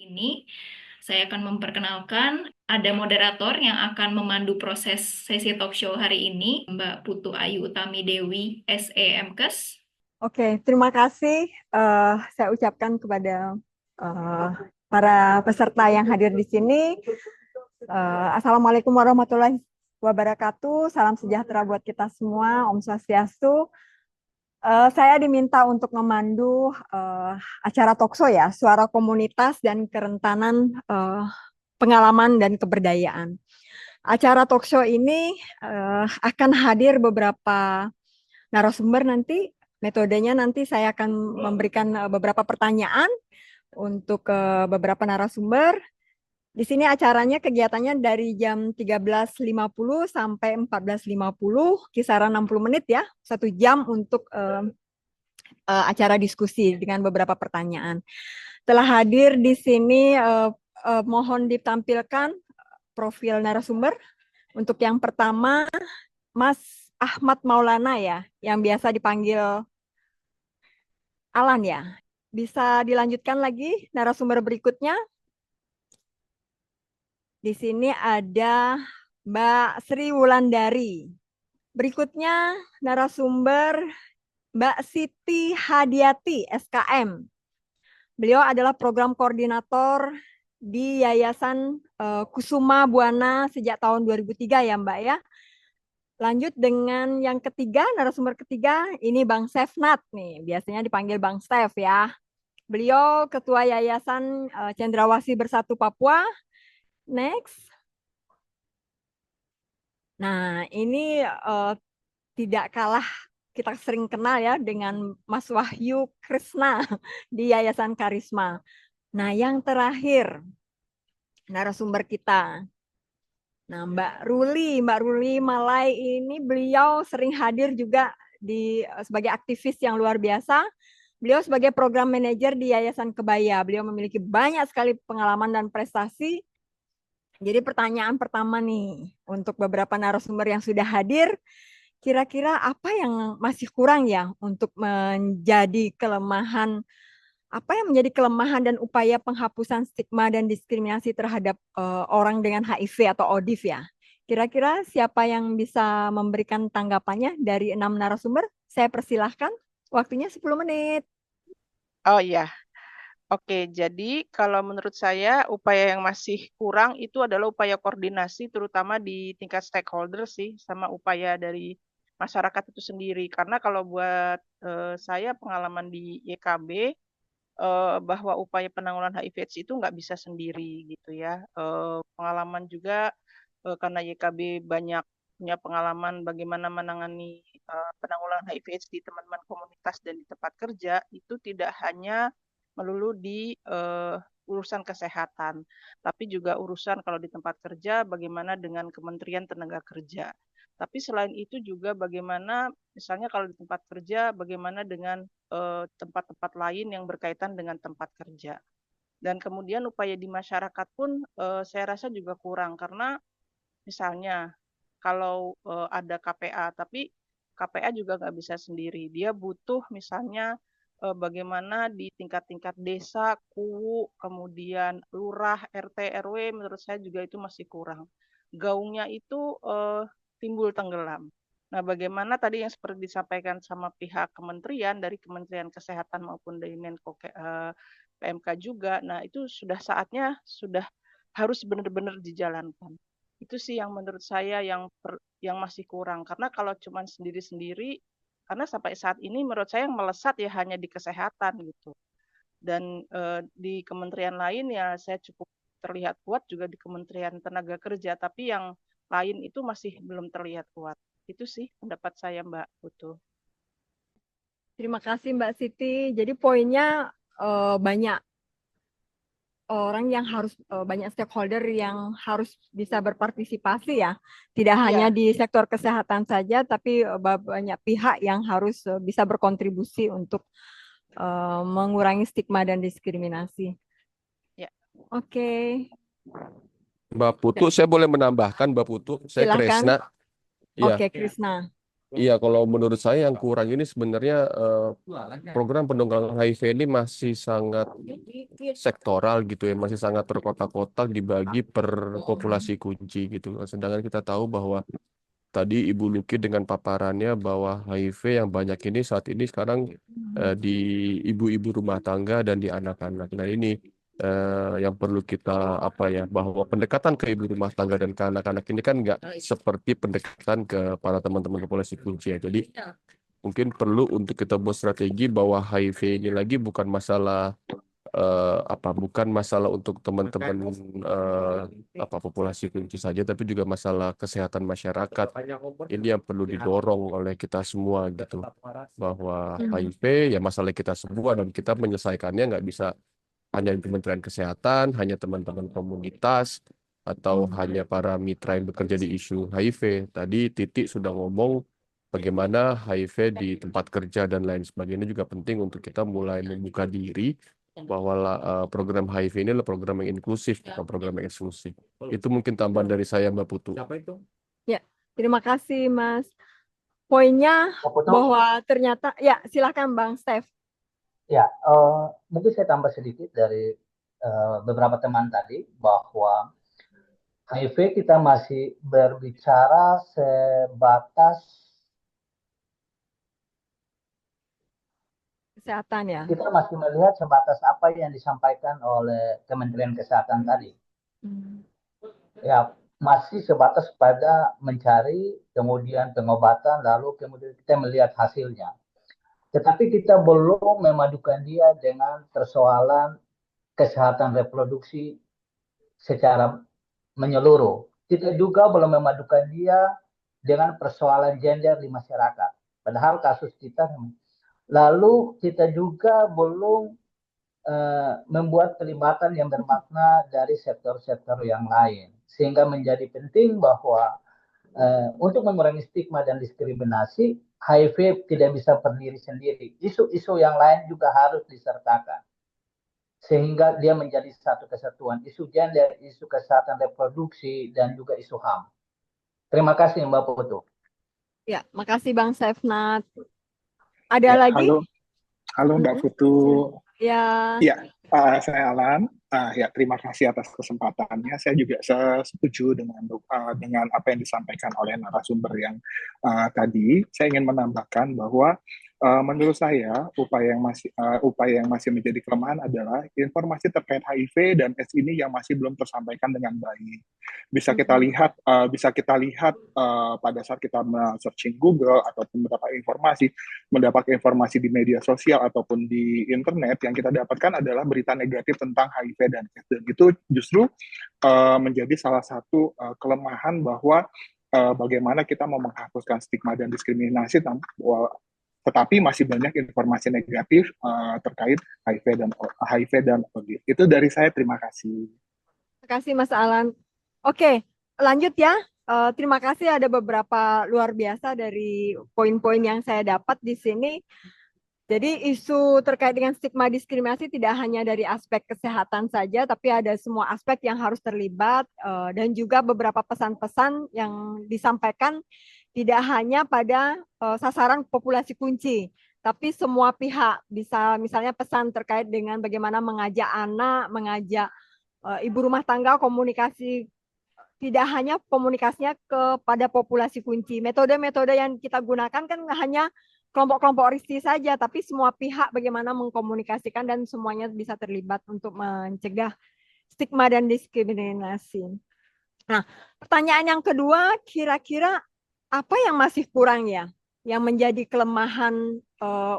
Ini saya akan memperkenalkan ada moderator yang akan memandu proses sesi talk show hari ini, Mbak Putu Ayu Utami Dewi, SEMKes. Oke, terima kasih. Saya ucapkan kepada eh, para peserta yang hadir di sini. Assalamualaikum warahmatullahi wabarakatuh. Salam sejahtera buat kita semua. Om Swastiastu. Saya diminta untuk memandu acara talkshow ya, suara komunitas dan kerentanan pengalaman dan keberdayaan. Acara talkshow ini akan hadir beberapa narasumber nanti. Metodenya nanti saya akan memberikan beberapa pertanyaan untuk beberapa narasumber. Di sini acaranya kegiatannya dari jam 13.50 sampai 14.50, kisaran 60 menit ya, 1 jam untuk acara diskusi dengan beberapa pertanyaan. Telah hadir di sini, mohon ditampilkan profil narasumber. Untuk yang pertama, Mas Ahmad Maulana ya, yang biasa dipanggil Alan ya. Bisa dilanjutkan lagi narasumber berikutnya. Di sini ada Mbak Sri Wulandari. Berikutnya narasumber Mbak Siti Hadiati, SKM. Beliau adalah program koordinator di Yayasan Kusuma Buana sejak tahun 2003 ya Mbak ya. Lanjut dengan yang ketiga, narasumber ketiga, ini Bang Sefnat nih, biasanya dipanggil Bang Stef ya. Beliau Ketua Yayasan Cendrawasih Bersatu Papua. Next. Nah, ini tidak kalah kita sering kenal ya dengan Mas Wahyu Krisna di Yayasan Karisma. Nah, yang terakhir narasumber kita. Nah, Mbak Ruli Malai ini beliau sering hadir juga sebagai aktivis yang luar biasa. Beliau sebagai program manajer di Yayasan Kebaya. Beliau memiliki banyak sekali pengalaman dan prestasi. Jadi pertanyaan pertama nih untuk beberapa narasumber yang sudah hadir, kira-kira apa yang masih kurang ya untuk apa yang menjadi kelemahan dan upaya penghapusan stigma dan diskriminasi terhadap orang dengan HIV atau ODIV ya. Kira-kira siapa yang bisa memberikan tanggapannya dari 6 narasumber? Saya persilahkan, waktunya 10 menit. Oh iya, oke. Jadi kalau menurut saya upaya yang masih kurang itu adalah upaya koordinasi terutama di tingkat stakeholder sih sama upaya dari masyarakat itu sendiri. Karena kalau buat saya pengalaman di YKB bahwa upaya penanggulangan HIV/AIDS itu nggak bisa sendiri gitu ya. Pengalaman juga karena YKB banyak punya pengalaman bagaimana menangani penanggulangan HIV/AIDS di teman-teman komunitas dan di tempat kerja itu tidak hanya melulu di urusan kesehatan, tapi juga urusan kalau di tempat kerja bagaimana dengan Kementerian Tenaga Kerja. Tapi selain itu juga bagaimana misalnya kalau di tempat kerja bagaimana dengan tempat-tempat lain yang berkaitan dengan tempat kerja. Dan kemudian upaya di masyarakat pun saya rasa juga kurang karena misalnya kalau ada KPA, tapi KPA juga nggak bisa sendiri. Dia butuh misalnya bagaimana di tingkat-tingkat desa, KUU, kemudian lurah, RT, RW, menurut saya juga itu masih kurang. Gaungnya itu timbul tenggelam. Nah, bagaimana tadi yang seperti disampaikan sama pihak kementerian, dari Kementerian Kesehatan maupun dari Menko PMK juga, nah itu sudah saatnya, sudah harus benar-benar dijalankan. Itu sih yang menurut saya yang masih kurang. Karena kalau cuma sendiri-sendiri, karena sampai saat ini menurut saya yang melesat ya hanya di kesehatan gitu. Dan di kementerian lain ya saya cukup terlihat kuat juga di Kementerian Tenaga Kerja, tapi yang lain itu masih belum terlihat kuat. Itu sih pendapat saya, Mbak Putu. Terima kasih Mbak Siti. Jadi poinnya banyak orang yang harus banyak stakeholder yang harus bisa berpartisipasi ya. Tidak hanya di sektor kesehatan saja, tapi banyak pihak yang harus bisa berkontribusi untuk mengurangi stigma dan diskriminasi. Ya. Oke. Mbak Putu, saya boleh menambahkan Mbak Putu, saya Silakan. Kresna. Ya. Oke, Krisna. Iya, kalau menurut saya yang kurang ini sebenarnya program pendongkrangan HIV ini masih sangat sektoral gitu ya, masih sangat terkotak-kotak dibagi per populasi kunci gitu. Sedangkan kita tahu bahwa tadi Ibu Luki dengan paparannya bahwa HIV yang banyak ini saat ini sekarang di ibu-ibu rumah tangga dan di anak-anak. Nah ini yang perlu kita apa ya, bahwa pendekatan ke ibu rumah tangga dan ke anak-anak ini kan nggak seperti pendekatan ke para teman-teman populasi kunci ya. Jadi mungkin perlu untuk kita buat strategi bahwa HIV ini lagi bukan masalah bukan masalah untuk teman-teman eh, populasi kunci saja, tapi juga masalah kesehatan masyarakat. Ini yang perlu didorong oleh kita semua gitu, bahwa HIV ya masalah kita semua dan kita menyelesaikannya nggak bisa hanya di Kementerian Kesehatan, hanya teman-teman komunitas, atau hanya para mitra yang bekerja di isu HIV. Tadi Titik sudah ngomong bagaimana HIV di tempat kerja dan lain sebagainya juga penting untuk kita mulai membuka diri bahwa program HIV ini adalah program yang inklusif, bukan program yang eksklusif. Itu mungkin tambahan dari saya, Mbak Putu. Ya, terima kasih Mas. Poinnya Pak Putu, bahwa ternyata, ya silakan Bang Steph. ya mungkin saya tambah sedikit dari beberapa teman tadi bahwa HIV kita masih berbicara sebatas Kesehatan ya. kita masih melihat sebatas apa yang disampaikan oleh Kementerian Kesehatan tadi. Ya, masih sebatas pada mencari, kemudian pengobatan, lalu kemudian kita melihat hasilnya. Tetapi kita belum memadukan dia dengan persoalan kesehatan reproduksi secara menyeluruh. Kita juga belum memadukan dia dengan persoalan gender di masyarakat. Padahal kasus kita, lalu kita juga belum membuat pelibatan yang bermakna dari sektor-sektor yang lain. Sehingga menjadi penting bahwa untuk mengurangi stigma dan diskriminasi, HIV tidak bisa berdiri sendiri. Isu-isu yang lain juga harus disertakan. Sehingga dia menjadi satu kesatuan. Isu gender, isu kesehatan reproduksi, dan juga isu HAM. Terima kasih Mbak Putu. Ya, makasih Bang Sefnat. Ada lagi? Halo Mbak Putu. Ya. Ya, saya Alan. Ya, terima kasih atas kesempatannya. Saya juga setuju dengan apa yang disampaikan oleh narasumber yang tadi. Saya ingin menambahkan bahwa menurut saya upaya yang masih menjadi kelemahan adalah informasi terkait HIV dan AIDS ini yang masih belum tersampaikan dengan baik. Bisa kita lihat pada saat kita searching Google ataupun mendapat informasi di media sosial ataupun di internet, yang kita dapatkan adalah berita negatif tentang HIV dan AIDS. Dan itu justru menjadi salah satu kelemahan bahwa bagaimana kita mau menghapuskan stigma dan diskriminasi, tetapi masih banyak informasi negatif terkait HIV dan AIDS. Itu dari saya, terima kasih. Terima kasih Mas Alan. Oke, lanjut ya. Terima kasih, ada beberapa luar biasa dari poin-poin yang saya dapat di sini. Jadi isu terkait dengan stigma diskriminasi tidak hanya dari aspek kesehatan saja, tapi ada semua aspek yang harus terlibat, dan juga beberapa pesan-pesan yang disampaikan tidak hanya pada sasaran populasi kunci, tapi semua pihak. Bisa misalnya pesan terkait dengan bagaimana mengajak anak, mengajak ibu rumah tangga komunikasi, tidak hanya komunikasinya kepada populasi kunci. Metode-metode yang kita gunakan kan hanya kelompok-kelompok risiko saja, tapi semua pihak bagaimana mengkomunikasikan dan semuanya bisa terlibat untuk mencegah stigma dan diskriminasi. Nah, pertanyaan yang kedua, kira-kira apa yang masih kurang ya, yang menjadi kelemahan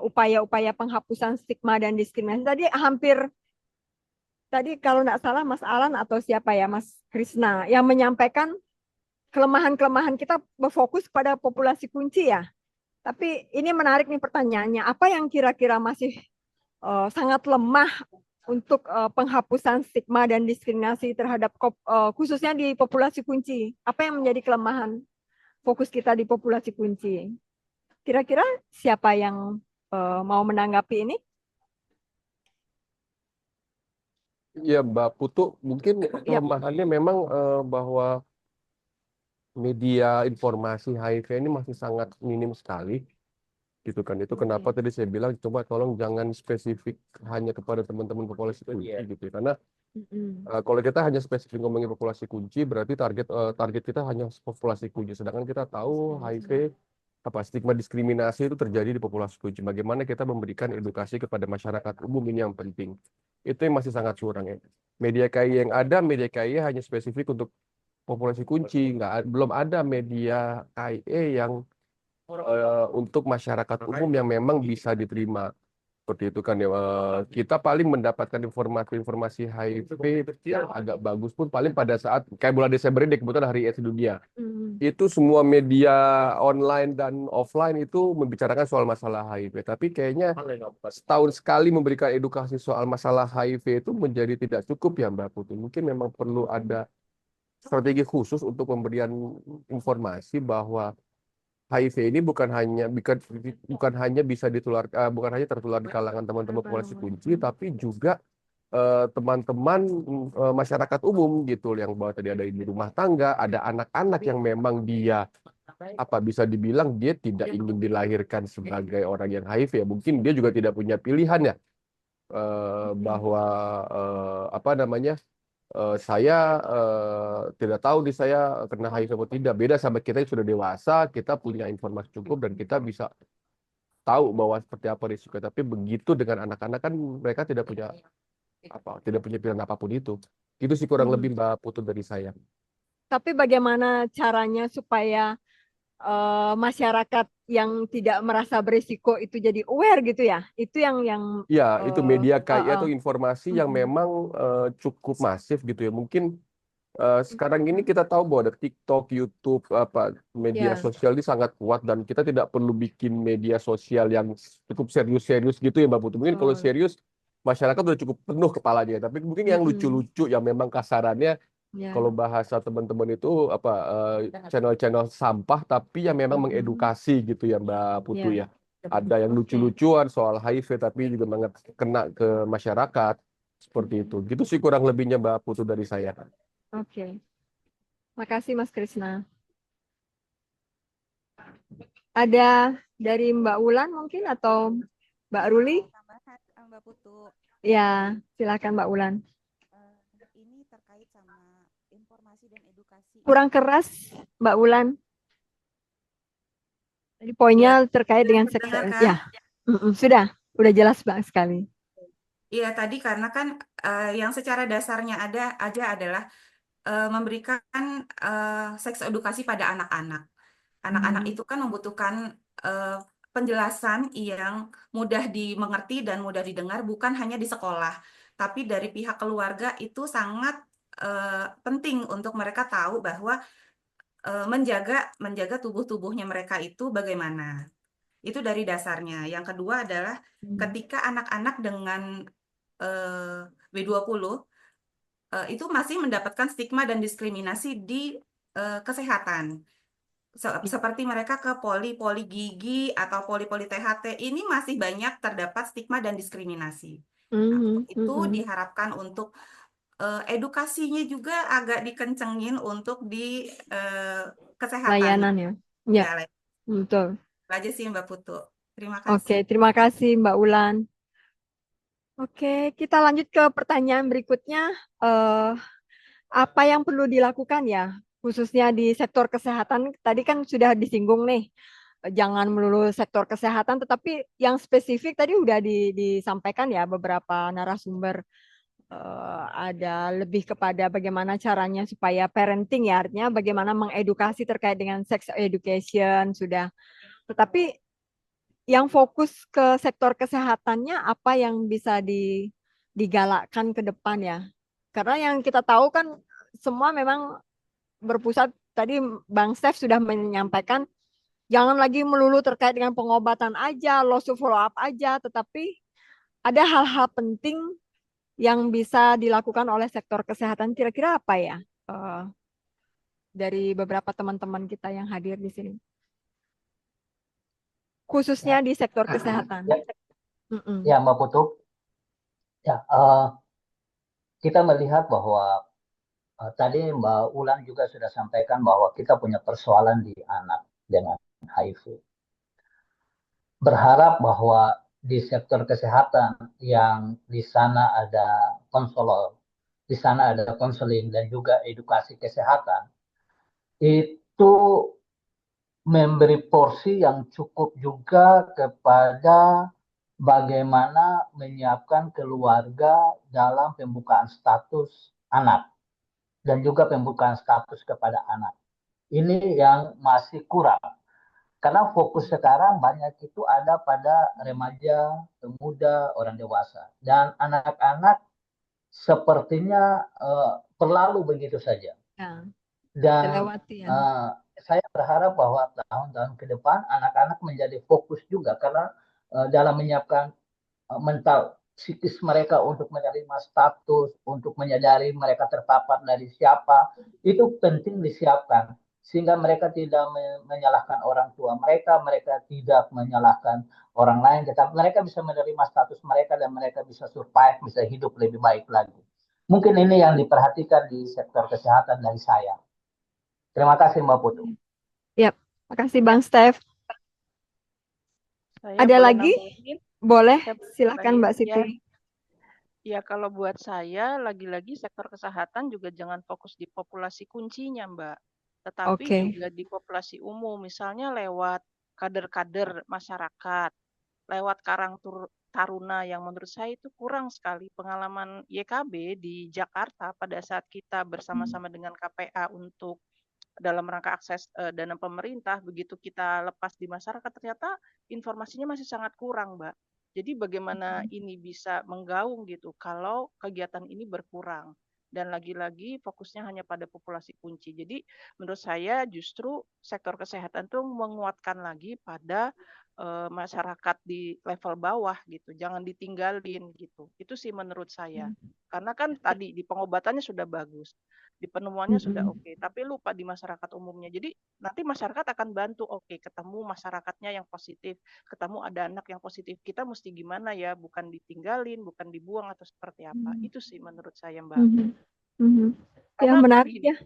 upaya-upaya penghapusan stigma dan diskriminasi? Tadi kalau nggak salah Mas Alan atau siapa ya, Mas Krisna, yang menyampaikan kelemahan-kelemahan kita berfokus pada populasi kunci ya. Tapi ini menarik nih pertanyaannya, apa yang kira-kira masih sangat lemah untuk penghapusan stigma dan diskriminasi terhadap khususnya di populasi kunci? Apa yang menjadi kelemahan fokus kita di populasi kunci? Kira-kira siapa yang mau menanggapi ini? Ya Mbak Putu, mungkin kelemahannya memang bahwa media informasi HIV ini masih sangat minim sekali, gitu kan. Itu kenapa tadi saya bilang coba tolong jangan spesifik hanya kepada teman-teman populasi kunci, gitu ya. Karena kalau kita hanya spesifik ngomongin populasi kunci, berarti target kita hanya populasi kunci. Sedangkan kita tahu HIV stigma diskriminasi itu terjadi di populasi kunci. Bagaimana kita memberikan edukasi kepada masyarakat umum, ini yang penting. Itu yang masih sangat kurang ya. Media KI yang ada, media KI hanya spesifik untuk populasi kunci, belum ada media KIE yang untuk masyarakat umum yang memang bisa diterima. Seperti itu kan ya. Kita paling mendapatkan informasi HIV yang agak bagus pun paling pada saat kayak bulan Desember ini kebetulan Hari AIDS Dunia. Itu semua media online dan offline itu membicarakan soal masalah HIV. Tapi kayaknya setahun sekali memberikan edukasi soal masalah HIV itu menjadi tidak cukup ya Mbak Putri. Mungkin memang perlu ada strategi khusus untuk pemberian informasi bahwa HIV ini bukan hanya bisa bukan hanya tertular di kalangan teman-teman populasi kunci, tapi juga teman-teman masyarakat umum gitu, yang bahwa tadi ada ibu rumah tangga, ada anak-anak yang memang dia bisa dibilang dia tidak ingin dilahirkan sebagai orang yang HIV ya, mungkin dia juga tidak punya pilihan ya, bahwa saya tidak tahu saya kena HIV atau tidak. Beda sama kita yang sudah dewasa, kita punya informasi cukup dan kita bisa tahu bahwa seperti apa risiko. Tapi begitu dengan anak-anak kan mereka tidak punya pilihan apapun itu. Itu sih kurang lebih Mbak Putu dari saya. Tapi bagaimana caranya supaya masyarakat yang tidak merasa berisiko itu jadi aware gitu ya? Itu yang Ya, itu media KI atau informasi yang memang cukup masif gitu ya. Mungkin sekarang ini kita tahu bahwa ada TikTok, YouTube, media sosial ini sangat kuat dan kita tidak perlu bikin media sosial yang cukup serius-serius gitu ya Mbak Putu. Mungkin kalau serius masyarakat udah cukup penuh kepalanya, tapi mungkin yang lucu-lucu yang memang kasarannya kalau bahasa teman-teman itu channel-channel sampah tapi yang memang mengedukasi gitu ya Mbak Putu ya. Ada yang lucu-lucuan soal HIV tapi juga kena ke masyarakat seperti itu. Gitu sih kurang lebihnya Mbak Putu dari saya. Oke. Makasih Mas Krisna. Ada dari Mbak Wulan mungkin atau Mbak Ruli? Tambahan Mbak Putu. Ya, silakan Mbak Wulan. Ini terkait sama informasi dan edukasi. Kurang keras Mbak Wulan. Jadi poinnya terkait dengan sektor. Ya, sudah jelas banget sekali. Iya, tadi karena kan yang secara dasarnya aja adalah memberikan seks edukasi pada anak-anak. Anak-anak itu kan membutuhkan penjelasan yang mudah dimengerti dan mudah didengar, bukan hanya di sekolah, tapi dari pihak keluarga itu sangat penting untuk mereka tahu bahwa menjaga tubuh-tubuhnya mereka itu bagaimana. Itu dari dasarnya. Yang kedua adalah ketika anak-anak dengan W20 itu masih mendapatkan stigma dan diskriminasi di kesehatan. Seperti mereka ke poli gigi atau poli THT, ini masih banyak terdapat stigma dan diskriminasi. Itu diharapkan untuk edukasinya juga agak dikencengin untuk di kesehatan. Layanan ya. Ya, betul. Itu aja sih Mbak Putu. Terima kasih. Oke, terima kasih Mbak Wulan. Oke, kita lanjut ke pertanyaan berikutnya. Apa yang perlu dilakukan ya, khususnya di sektor kesehatan? Tadi kan sudah disinggung nih, jangan melulu sektor kesehatan, tetapi yang spesifik tadi udah disampaikan ya beberapa narasumber. Ada lebih kepada bagaimana caranya supaya parenting ya, artinya bagaimana mengedukasi terkait dengan sex education sudah. Tetapi yang fokus ke sektor kesehatannya apa yang bisa digalakkan ke depan ya? Karena yang kita tahu kan semua memang berpusat, tadi Bang Steph sudah menyampaikan, jangan lagi melulu terkait dengan pengobatan aja, loss to follow up aja, tetapi ada hal-hal penting yang bisa dilakukan oleh sektor kesehatan. Kira-kira apa ya dari beberapa teman-teman kita yang hadir di sini? Khususnya di sektor kesehatan. Ya, Mbak Putu. Ya, kita melihat bahwa tadi Mbak Ulan juga sudah sampaikan bahwa kita punya persoalan di anak dengan HIV. Berharap bahwa di sektor kesehatan yang di sana ada konselor, di sana ada konseling dan juga edukasi kesehatan, itu memberi porsi yang cukup juga kepada bagaimana menyiapkan keluarga dalam pembukaan status anak dan juga pembukaan status kepada anak. Ini yang masih kurang. Karena fokus sekarang banyak itu ada pada remaja, pemuda, orang dewasa. Dan anak-anak sepertinya terlalu begitu saja. Ya, Dan terlewati ya. saya berharap bahwa tahun-tahun ke depan anak-anak menjadi fokus juga karena dalam menyiapkan mental psikis mereka untuk menerima status, untuk menyadari mereka terpapar dari siapa, itu penting disiapkan sehingga mereka tidak menyalahkan orang tua mereka, mereka tidak menyalahkan orang lain, tetapi mereka bisa menerima status mereka dan mereka bisa survive, bisa hidup lebih baik lagi. Mungkin ini yang diperhatikan di sektor kesehatan dari saya. Terima kasih Mbak Putu. Ya, makasih Bang Steph. Saya Ada boleh lagi? nambahin? Boleh, Saya boleh silakan Mbak nambahin, ya. Siti. Ya, kalau buat saya, lagi-lagi sektor kesehatan juga jangan fokus di populasi kuncinya, Mbak. Tetapi Oke. juga di populasi umum, misalnya lewat kader-kader masyarakat, lewat Karang Taruna yang menurut saya itu kurang sekali. Pengalaman YKB di Jakarta pada saat kita bersama-sama dengan KPA untuk dalam rangka akses dana pemerintah, begitu kita lepas di masyarakat, ternyata informasinya masih sangat kurang, Mbak. Jadi bagaimana ini bisa menggaung gitu kalau kegiatan ini berkurang. Dan lagi-lagi fokusnya hanya pada populasi kunci. Jadi menurut saya justru sektor kesehatan itu menguatkan lagi pada masyarakat di level bawah gitu. Jangan ditinggalin gitu. Itu sih menurut saya. Karena kan tadi di pengobatannya sudah bagus, di penemuannya sudah oke, tapi lupa di masyarakat umumnya. Jadi nanti masyarakat akan bantu, oke, ketemu masyarakatnya yang positif, ketemu ada anak yang positif, kita mesti gimana ya, bukan ditinggalin, bukan dibuang atau seperti apa. Itu sih menurut saya, Mbak. Ya, Karena menarik begini, ya.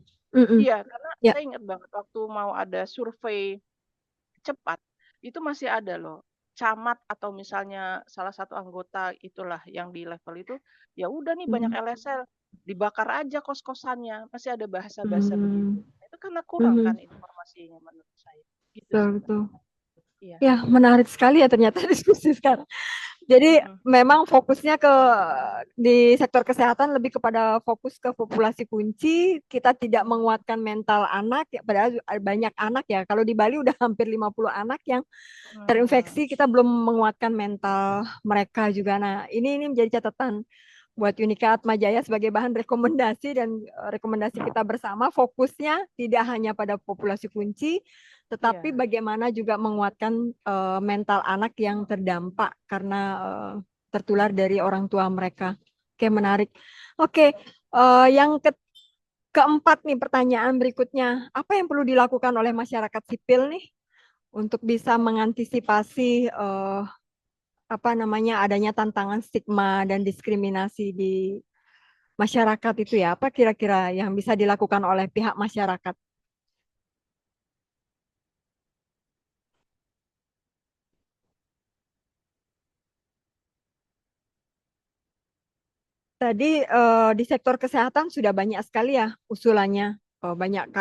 iya, karena Ya. saya ingat banget waktu mau ada survei cepat, itu masih ada loh camat atau misalnya salah satu anggota itulah yang di level itu, ya udah nih banyak LSL, dibakar aja kos-kosannya, masih ada bahasa-bahasa begitu. Itu karena kurang kan informasinya menurut saya. Gitu sih, Mbak. Betul. Iya. Ya, menarik sekali ya ternyata diskusi sekarang. Jadi memang fokusnya di sektor kesehatan lebih kepada fokus ke populasi kunci, kita tidak menguatkan mental anak, ya, padahal banyak anak ya. Kalau di Bali udah hampir 50 anak yang terinfeksi, kita belum menguatkan mental mereka juga. Nah, ini menjadi catatan buat Unika Atmajaya sebagai bahan rekomendasi dan rekomendasi kita bersama, fokusnya tidak hanya pada populasi kunci, tetapi bagaimana juga menguatkan mental anak yang terdampak karena tertular dari orang tua mereka. Oke, menarik. Oke, yang keempat nih, pertanyaan berikutnya, apa yang perlu dilakukan oleh masyarakat sipil nih untuk bisa mengantisipasi adanya tantangan stigma dan diskriminasi di masyarakat itu ya? Apa kira-kira yang bisa dilakukan oleh pihak masyarakat? Tadi di sektor kesehatan sudah banyak sekali ya usulannya, banyak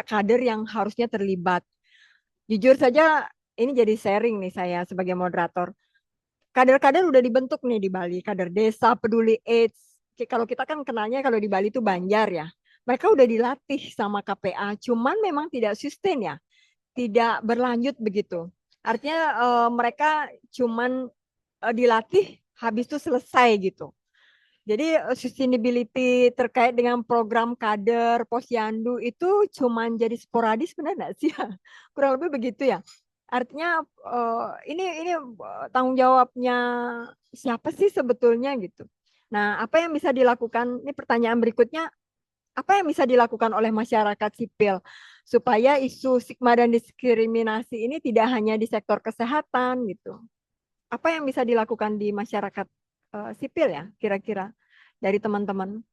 kader yang harusnya terlibat. Jujur saja ini jadi sharing nih saya sebagai moderator. Kader-kader udah dibentuk nih di Bali, kader desa peduli AIDS. Kalau kita kan kenalnya kalau di Bali itu Banjar ya. Mereka udah dilatih sama KPA, cuman memang tidak sustain ya, tidak berlanjut begitu. Artinya mereka cuman dilatih, habis itu selesai gitu. Jadi sustainability terkait dengan program kader, posyandu itu cuman jadi sporadis, benar nggak sih? Kurang lebih begitu ya. Artinya ini tanggung jawabnya siapa sih sebetulnya gitu. Nah, apa yang bisa dilakukan? Ini pertanyaan berikutnya, apa yang bisa dilakukan oleh masyarakat sipil supaya isu stigma dan diskriminasi ini tidak hanya di sektor kesehatan gitu. Apa yang bisa dilakukan di masyarakat sipil ya kira-kira dari teman-teman?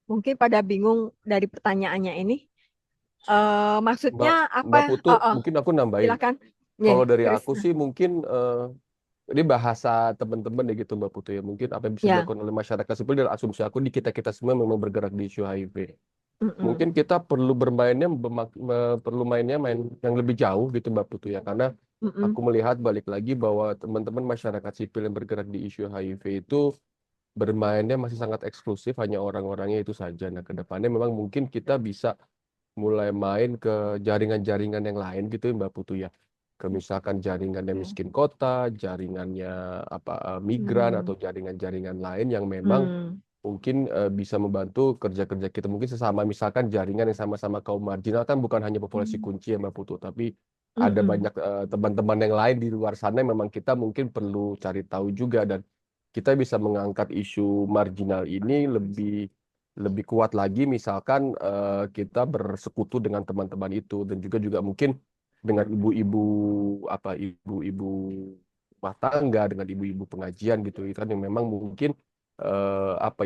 mungkin pada bingung dari pertanyaannya ini. Mbak Maksudnya Mbak apa? Putu, mungkin aku nambahin. Silakan. Kalau Nih, dari aku Krisna. sih mungkin ini bahasa teman-teman ya gitu Mbak Putu ya. Mungkin apa yang bisa Ya. dilakukan oleh masyarakat sipil dan asumsi aku di kita-kita semua memang bergerak di isu HIV. Mm-mm. Mungkin kita perlu perlu mainnya main yang lebih jauh gitu Mbak Putu ya. Karena Mm-mm. aku melihat balik lagi bahwa teman-teman masyarakat sipil yang bergerak di isu HIV itu bermainnya masih sangat eksklusif, hanya orang-orangnya itu saja. Nah, ke depannya memang mungkin kita bisa mulai main ke jaringan-jaringan yang lain gitu ya, Mbak Putu ya. Ke misalkan jaringannya Ya. miskin kota, jaringannya migran atau Hmm. jaringan-jaringan lain yang memang Hmm. mungkin bisa membantu kerja-kerja kita mungkin sesama misalkan jaringan yang sama-sama kaum marginal kan bukan hanya populasi Hmm. kunci ya Mbak Putu, tapi ada Mm-mm. banyak teman-teman yang lain di luar sana yang memang kita mungkin perlu cari tahu juga dan kita bisa mengangkat isu marginal ini lebih kuat lagi misalkan kita bersekutu dengan teman-teman itu dan juga mungkin dengan ibu-ibu rumah tangga dengan ibu-ibu pengajian gitu kan yang memang mungkin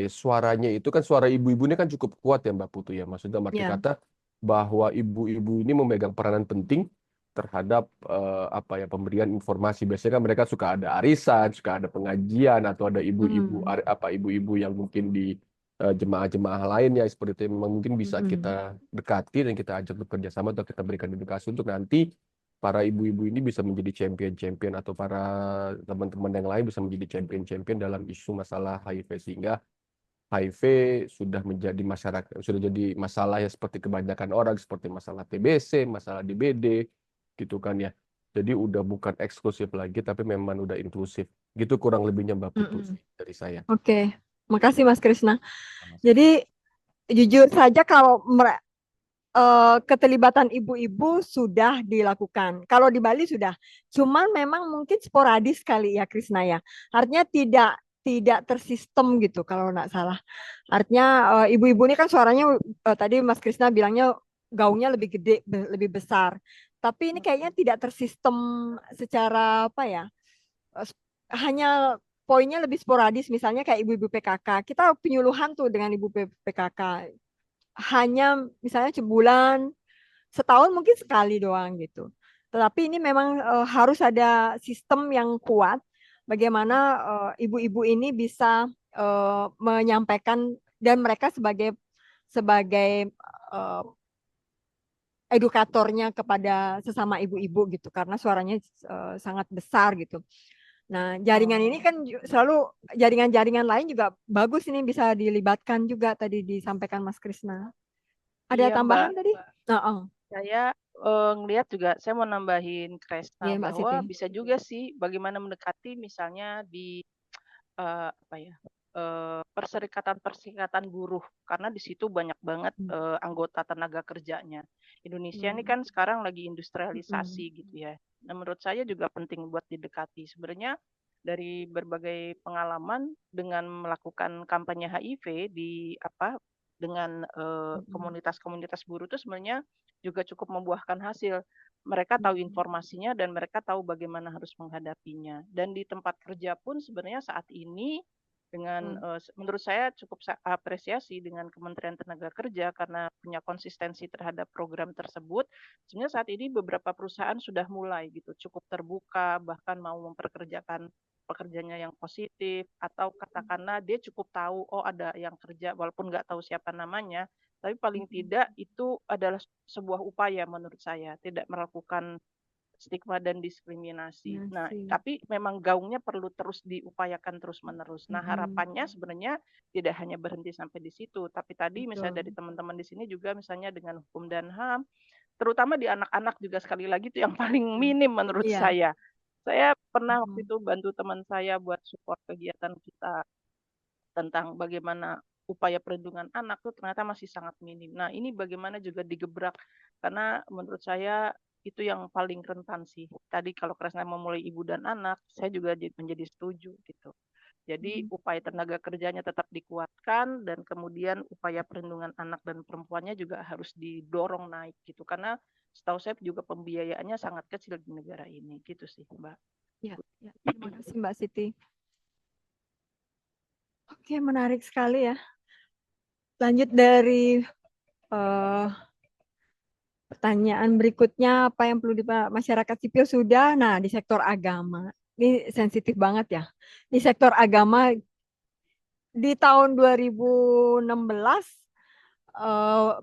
suaranya itu kan suara ibu-ibu ini kan cukup kuat ya Mbak Putu ya, maksudnya arti Ya. kata bahwa ibu-ibu ini memegang peranan penting terhadap pemberian informasi. Biasanya kan mereka suka ada arisan, suka ada pengajian atau ada ibu-ibu Hmm. ibu-ibu yang mungkin di jemaah-jemaah lainnya seperti itu yang memang mungkin bisa Mm-mm. kita dekati dan kita ajak bekerja sama atau kita berikan edukasi untuk nanti para ibu-ibu ini bisa menjadi champion-champion atau para teman-teman yang lain bisa menjadi champion-champion dalam isu masalah HIV sehingga HIV sudah jadi masalah ya seperti kebanyakan orang seperti masalah TBC, masalah DBD gitu kan ya. Jadi udah bukan eksklusif lagi tapi memang udah inklusif. Gitu kurang lebihnya Mbak Putu Mm-mm. dari saya. Oke, makasih Mas Krisna. Jadi jujur saja kalau keterlibatan ibu-ibu sudah dilakukan. Kalau di Bali sudah, cuman memang mungkin sporadis kali ya Krisna ya. Artinya tidak tersistem gitu kalau nggak salah. Artinya ibu-ibu ini kan suaranya tadi Mas Krisna bilangnya gaungnya lebih gede, lebih besar. Tapi ini kayaknya tidak tersistem secara apa ya? Hanya poinnya lebih sporadis. Misalnya kayak ibu-ibu PKK. Kita penyuluhan tuh dengan ibu PKK. Hanya misalnya sebulan, setahun mungkin sekali doang gitu. Tetapi ini memang harus ada sistem yang kuat bagaimana ibu-ibu ini bisa menyampaikan dan mereka sebagai sebagai eh, edukatornya kepada sesama ibu-ibu gitu karena suaranya sangat besar gitu. Nah, jaringan ini kan selalu jaringan-jaringan lain juga bagus ini bisa dilibatkan juga tadi disampaikan Mas Krisna. Ada Iya Mbak, tambahan tadi? Oh, saya ngelihat juga, saya mau nambahin iya Kresna Mbak Siti. bahwa bisa juga sih bagaimana mendekati misalnya di perserikatan-perserikatan buruh karena di situ banyak banget anggota tenaga kerjanya. Indonesia ini kan sekarang lagi industrialisasi gitu ya. Nah, menurut saya juga penting buat didekati. Sebenarnya dari berbagai pengalaman dengan melakukan kampanye HIV dengan komunitas-komunitas buruh itu sebenarnya juga cukup membuahkan hasil. Mereka tahu informasinya dan mereka tahu bagaimana harus menghadapinya. Dan di tempat kerja pun sebenarnya saat ini dengan menurut saya cukup apresiasi dengan Kementerian Tenaga Kerja karena punya konsistensi terhadap program tersebut. Sebenarnya saat ini beberapa perusahaan sudah mulai gitu cukup terbuka bahkan mau memperkerjakan pekerjanya yang positif atau katakanlah dia cukup tahu oh ada yang kerja walaupun nggak tahu siapa namanya tapi paling tidak itu adalah sebuah upaya menurut saya tidak melakukan stigma dan diskriminasi. Nah, tapi memang gaungnya perlu terus diupayakan terus-menerus. Nah, harapannya sebenarnya tidak hanya berhenti sampai di situ, tapi tadi misalnya dari teman-teman di sini juga misalnya dengan hukum dan HAM, terutama di anak-anak juga sekali lagi itu yang paling minim menurut saya. Saya pernah waktu itu bantu teman saya buat support kegiatan kita tentang bagaimana upaya perlindungan anak tuh ternyata masih sangat minim. Nah, ini bagaimana juga digebrak karena menurut saya itu yang paling rentan sih. Tadi kalau Kresna memulai ibu dan anak, saya juga menjadi setuju gitu. Jadi upaya tenaga kerjanya tetap dikuatkan dan kemudian upaya perlindungan anak dan perempuannya juga harus didorong naik gitu karena setahu saya juga pembiayaannya sangat kecil di negara ini gitu sih Mbak. Ya, terima kasih Mbak Siti. Oke, menarik sekali ya. Lanjut dari eh, pertanyaan berikutnya, apa yang perlu di masyarakat sipil sudah? Nah, di sektor agama, ini sensitif banget ya. Di sektor agama di tahun 2016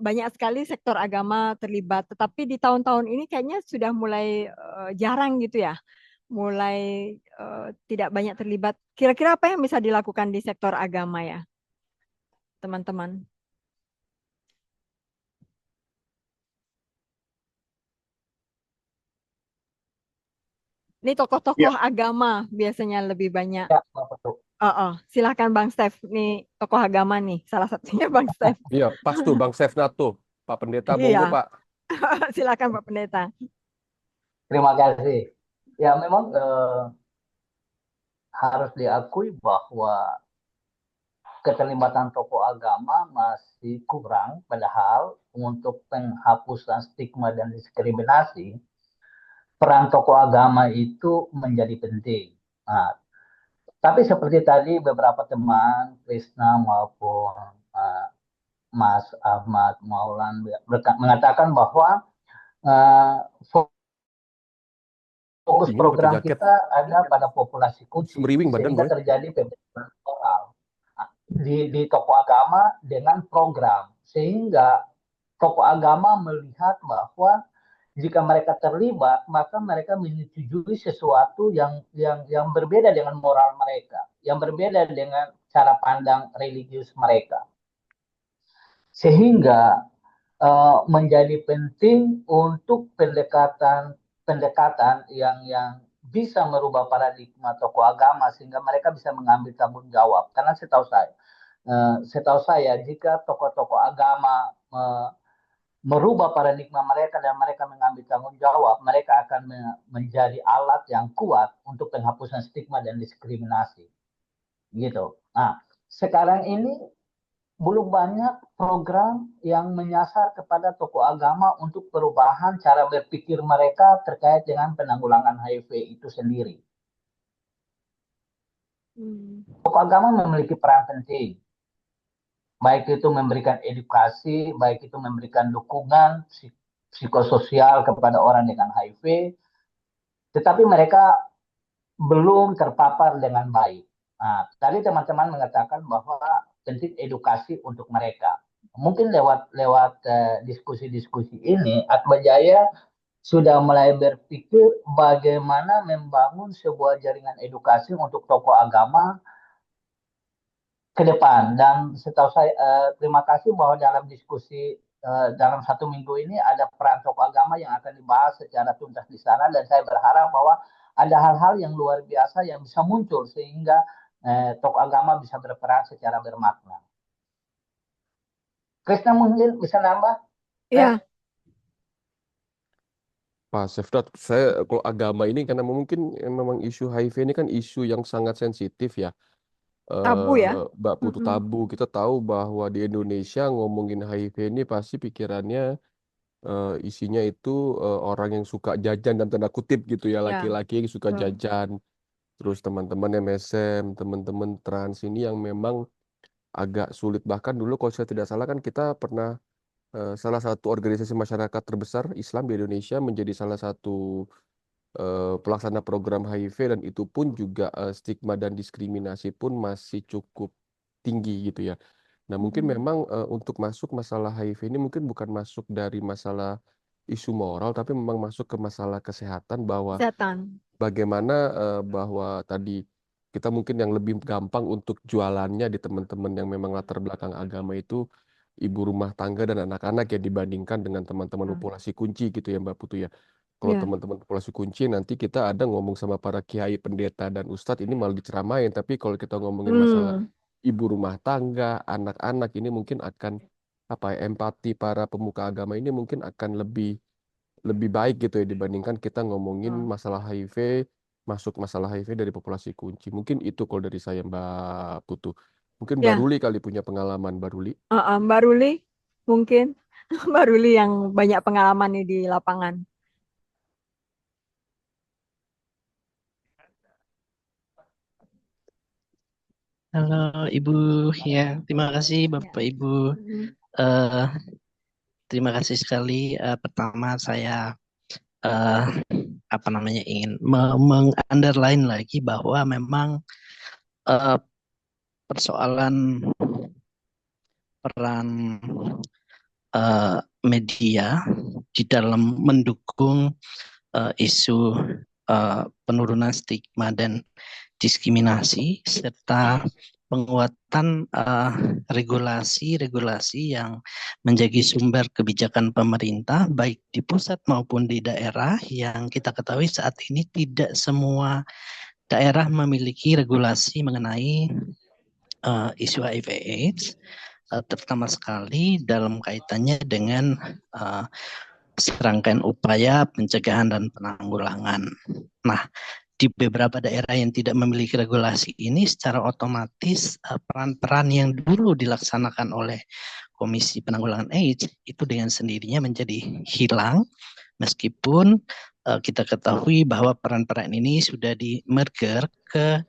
banyak sekali sektor agama terlibat, tetapi di tahun-tahun ini kayaknya sudah mulai jarang gitu ya, mulai tidak banyak terlibat. Kira-kira apa yang bisa dilakukan di sektor agama ya, teman-teman? Ini Ya, tokoh-tokoh agama biasanya lebih banyak. Ya, Pak Putu. Silahkan Bang Stef, nih tokoh agama nih, salah satunya Bang Stef. Iya, pas tuh Bang Sefnat tuh. Pak Pendeta, monggo Iya, Pak. silakan Pak Pendeta. Terima kasih. Ya, memang harus diakui bahwa keterlibatan tokoh agama masih kurang, padahal untuk penghapusan stigma dan diskriminasi, peran tokoh agama itu menjadi penting. Nah, tapi seperti tadi beberapa teman, Krisna maupun uh, Mas Ahmad Maulan mengatakan bahwa uh, fokus Dingin apa pakai program jaket? kita ada pada populasi kunci Semeriwing badan sehingga gue. terjadi pembentukan moral di tokoh agama dengan program sehingga tokoh agama melihat bahwa jika mereka terlibat maka mereka menyetujui sesuatu yang berbeda dengan moral mereka, yang berbeda dengan cara pandang religius mereka, sehingga menjadi penting untuk pendekatan yang bisa merubah paradigma tokoh agama sehingga mereka bisa mengambil tanggung jawab. Karena setahu saya jika tokoh-tokoh agama merubah paradigma mereka dan mereka mengambil tanggung jawab, mereka akan menjadi alat yang kuat untuk penghapusan stigma dan diskriminasi. Gitu. Nah, sekarang ini belum banyak program yang menyasar kepada tokoh agama untuk perubahan cara berpikir mereka terkait dengan penanggulangan HIV itu sendiri. Tokoh agama memiliki peran penting, baik itu memberikan edukasi, baik itu memberikan dukungan psikososial kepada orang dengan HIV, tetapi mereka belum terpapar dengan baik. Nah, tadi teman-teman mengatakan bahwa penting edukasi untuk mereka. Mungkin lewat diskusi-diskusi ini, Atma Jaya sudah mulai berpikir bagaimana membangun sebuah jaringan edukasi untuk tokoh agama ke depan. Dan setahu saya, terima kasih bahwa dalam diskusi dalam 1 minggu ini ada peran tokoh agama yang akan dibahas secara tuntas di sana, dan saya berharap bahwa ada hal-hal yang luar biasa yang bisa muncul sehingga tokoh agama bisa berperan secara bermakna. Krisna mungkin bisa nambah? Iya, Pak Sefnat, saya kalau agama ini karena mungkin memang isu HIV ini kan isu yang sangat sensitif ya. tabu ya. Mbak Putu, Mm-mm. tabu. Kita tahu bahwa di Indonesia ngomongin HIV ini pasti pikirannya isinya itu orang yang suka jajan dan tanda kutip gitu ya, Ya, laki-laki yang suka betul. jajan. Terus teman-teman MSM, teman-teman trans ini yang memang agak sulit. Bahkan dulu kalau saya tidak salah kan kita pernah salah satu organisasi masyarakat terbesar Islam di Indonesia menjadi salah satu pelaksana program HIV, dan itu pun juga stigma dan diskriminasi pun masih cukup tinggi gitu ya. Nah, mungkin memang untuk masuk masalah HIV ini mungkin bukan masuk dari masalah isu moral, tapi memang masuk ke masalah kesehatan, bahwa Kesehatan. bagaimana bahwa tadi kita mungkin yang lebih gampang untuk jualannya di teman-teman yang memang latar belakang agama itu ibu rumah tangga dan anak-anak ya, dibandingkan dengan teman-teman populasi kunci gitu ya Mbak Putu ya. Kalau Ya. teman-teman populasi kunci nanti kita ada ngomong sama para kiai, pendeta dan ustadz ini malah diceramain, tapi kalau kita ngomongin masalah ibu rumah tangga, anak-anak ini mungkin akan apa ya, empati para pemuka agama ini mungkin akan lebih lebih baik gitu ya dibandingkan kita ngomongin masalah HIV, masuk masalah HIV dari populasi kunci. Mungkin itu kalau dari saya Mbak Putu. Mungkin Mbak Ya. Ruli kali punya pengalaman, Mbak Ruli. Mbak Ruli mungkin Mbak Ruli yang banyak pengalaman nih di lapangan. Halo Ibu, ya terima kasih Bapak Ibu. Eh, Terima kasih sekali. Pertama saya ingin meng-underline lagi bahwa memang eh, persoalan peran media di dalam mendukung isu penurunan stigma dan diskriminasi serta penguatan regulasi-regulasi yang menjadi sumber kebijakan pemerintah baik di pusat maupun di daerah, yang kita ketahui saat ini tidak semua daerah memiliki regulasi mengenai isu HIV/AIDS, terutama sekali dalam kaitannya dengan serangkaian upaya pencegahan dan penanggulangan. Nah, di beberapa daerah yang tidak memiliki regulasi ini, secara otomatis peran-peran yang dulu dilaksanakan oleh Komisi Penanggulangan AIDS itu dengan sendirinya menjadi hilang, meskipun kita ketahui bahwa peran-peran ini sudah di-merger ke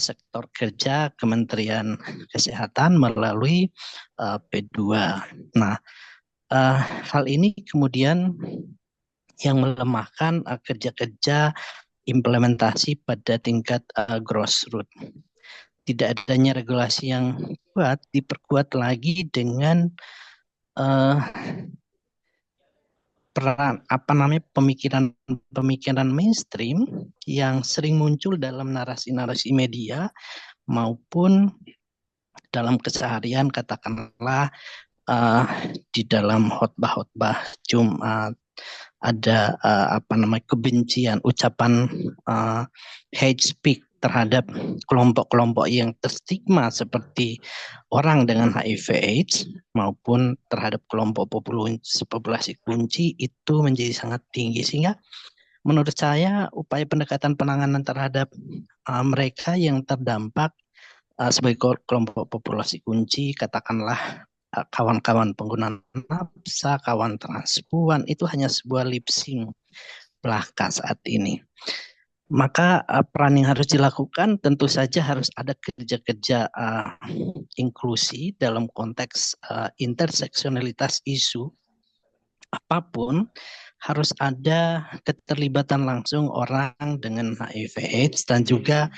sektor kerja Kementerian Kesehatan melalui P2. Nah, hal ini kemudian yang melemahkan kerja-kerja implementasi pada tingkat grassroots. Tidak adanya regulasi yang kuat diperkuat lagi dengan peran pemikiran mainstream yang sering muncul dalam narasi-narasi media maupun dalam keseharian, katakanlah di dalam khotbah-khotbah Jumat ada kebencian, ucapan hate speech terhadap kelompok-kelompok yang terstigma seperti orang dengan HIV/AIDS maupun terhadap kelompok populasi kunci itu menjadi sangat tinggi, sehingga menurut saya upaya pendekatan penanganan terhadap mereka yang terdampak sebagai kelompok populasi kunci, katakanlah kawan-kawan pengguna nafsa, kawan transpuan, itu hanya sebuah lip sync belaka saat ini. Maka peran yang harus dilakukan tentu saja harus ada kerja-kerja inklusi dalam konteks interseksionalitas isu apapun, harus ada keterlibatan langsung orang dengan HIV/AIDS dan juga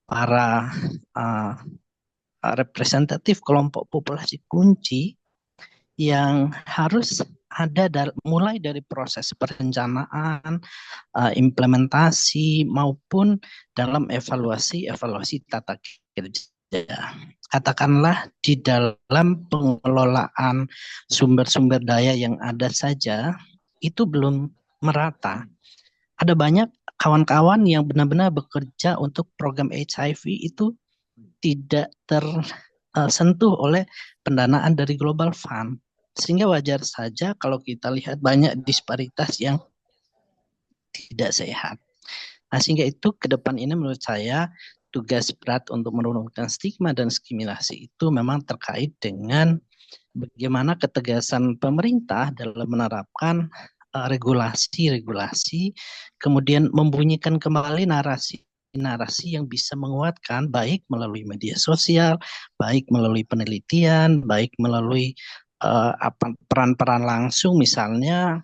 para representatif kelompok populasi kunci yang harus ada mulai dari proses perencanaan, implementasi maupun dalam evaluasi tata kerja. Katakanlah di dalam pengelolaan sumber-sumber daya yang ada saja itu belum merata. Ada banyak kawan-kawan yang benar-benar bekerja untuk program HIV itu tidak tersentuh oleh pendanaan dari Global Fund. Sehingga wajar saja kalau kita lihat banyak disparitas yang tidak sehat. Nah, sehingga itu ke depan ini menurut saya tugas berat untuk menurunkan stigma dan diskriminasi itu memang terkait dengan bagaimana ketegasan pemerintah dalam menerapkan regulasi-regulasi, kemudian membunyikan kembali narasi yang bisa menguatkan baik melalui media sosial, baik melalui penelitian, baik melalui peran-peran langsung, misalnya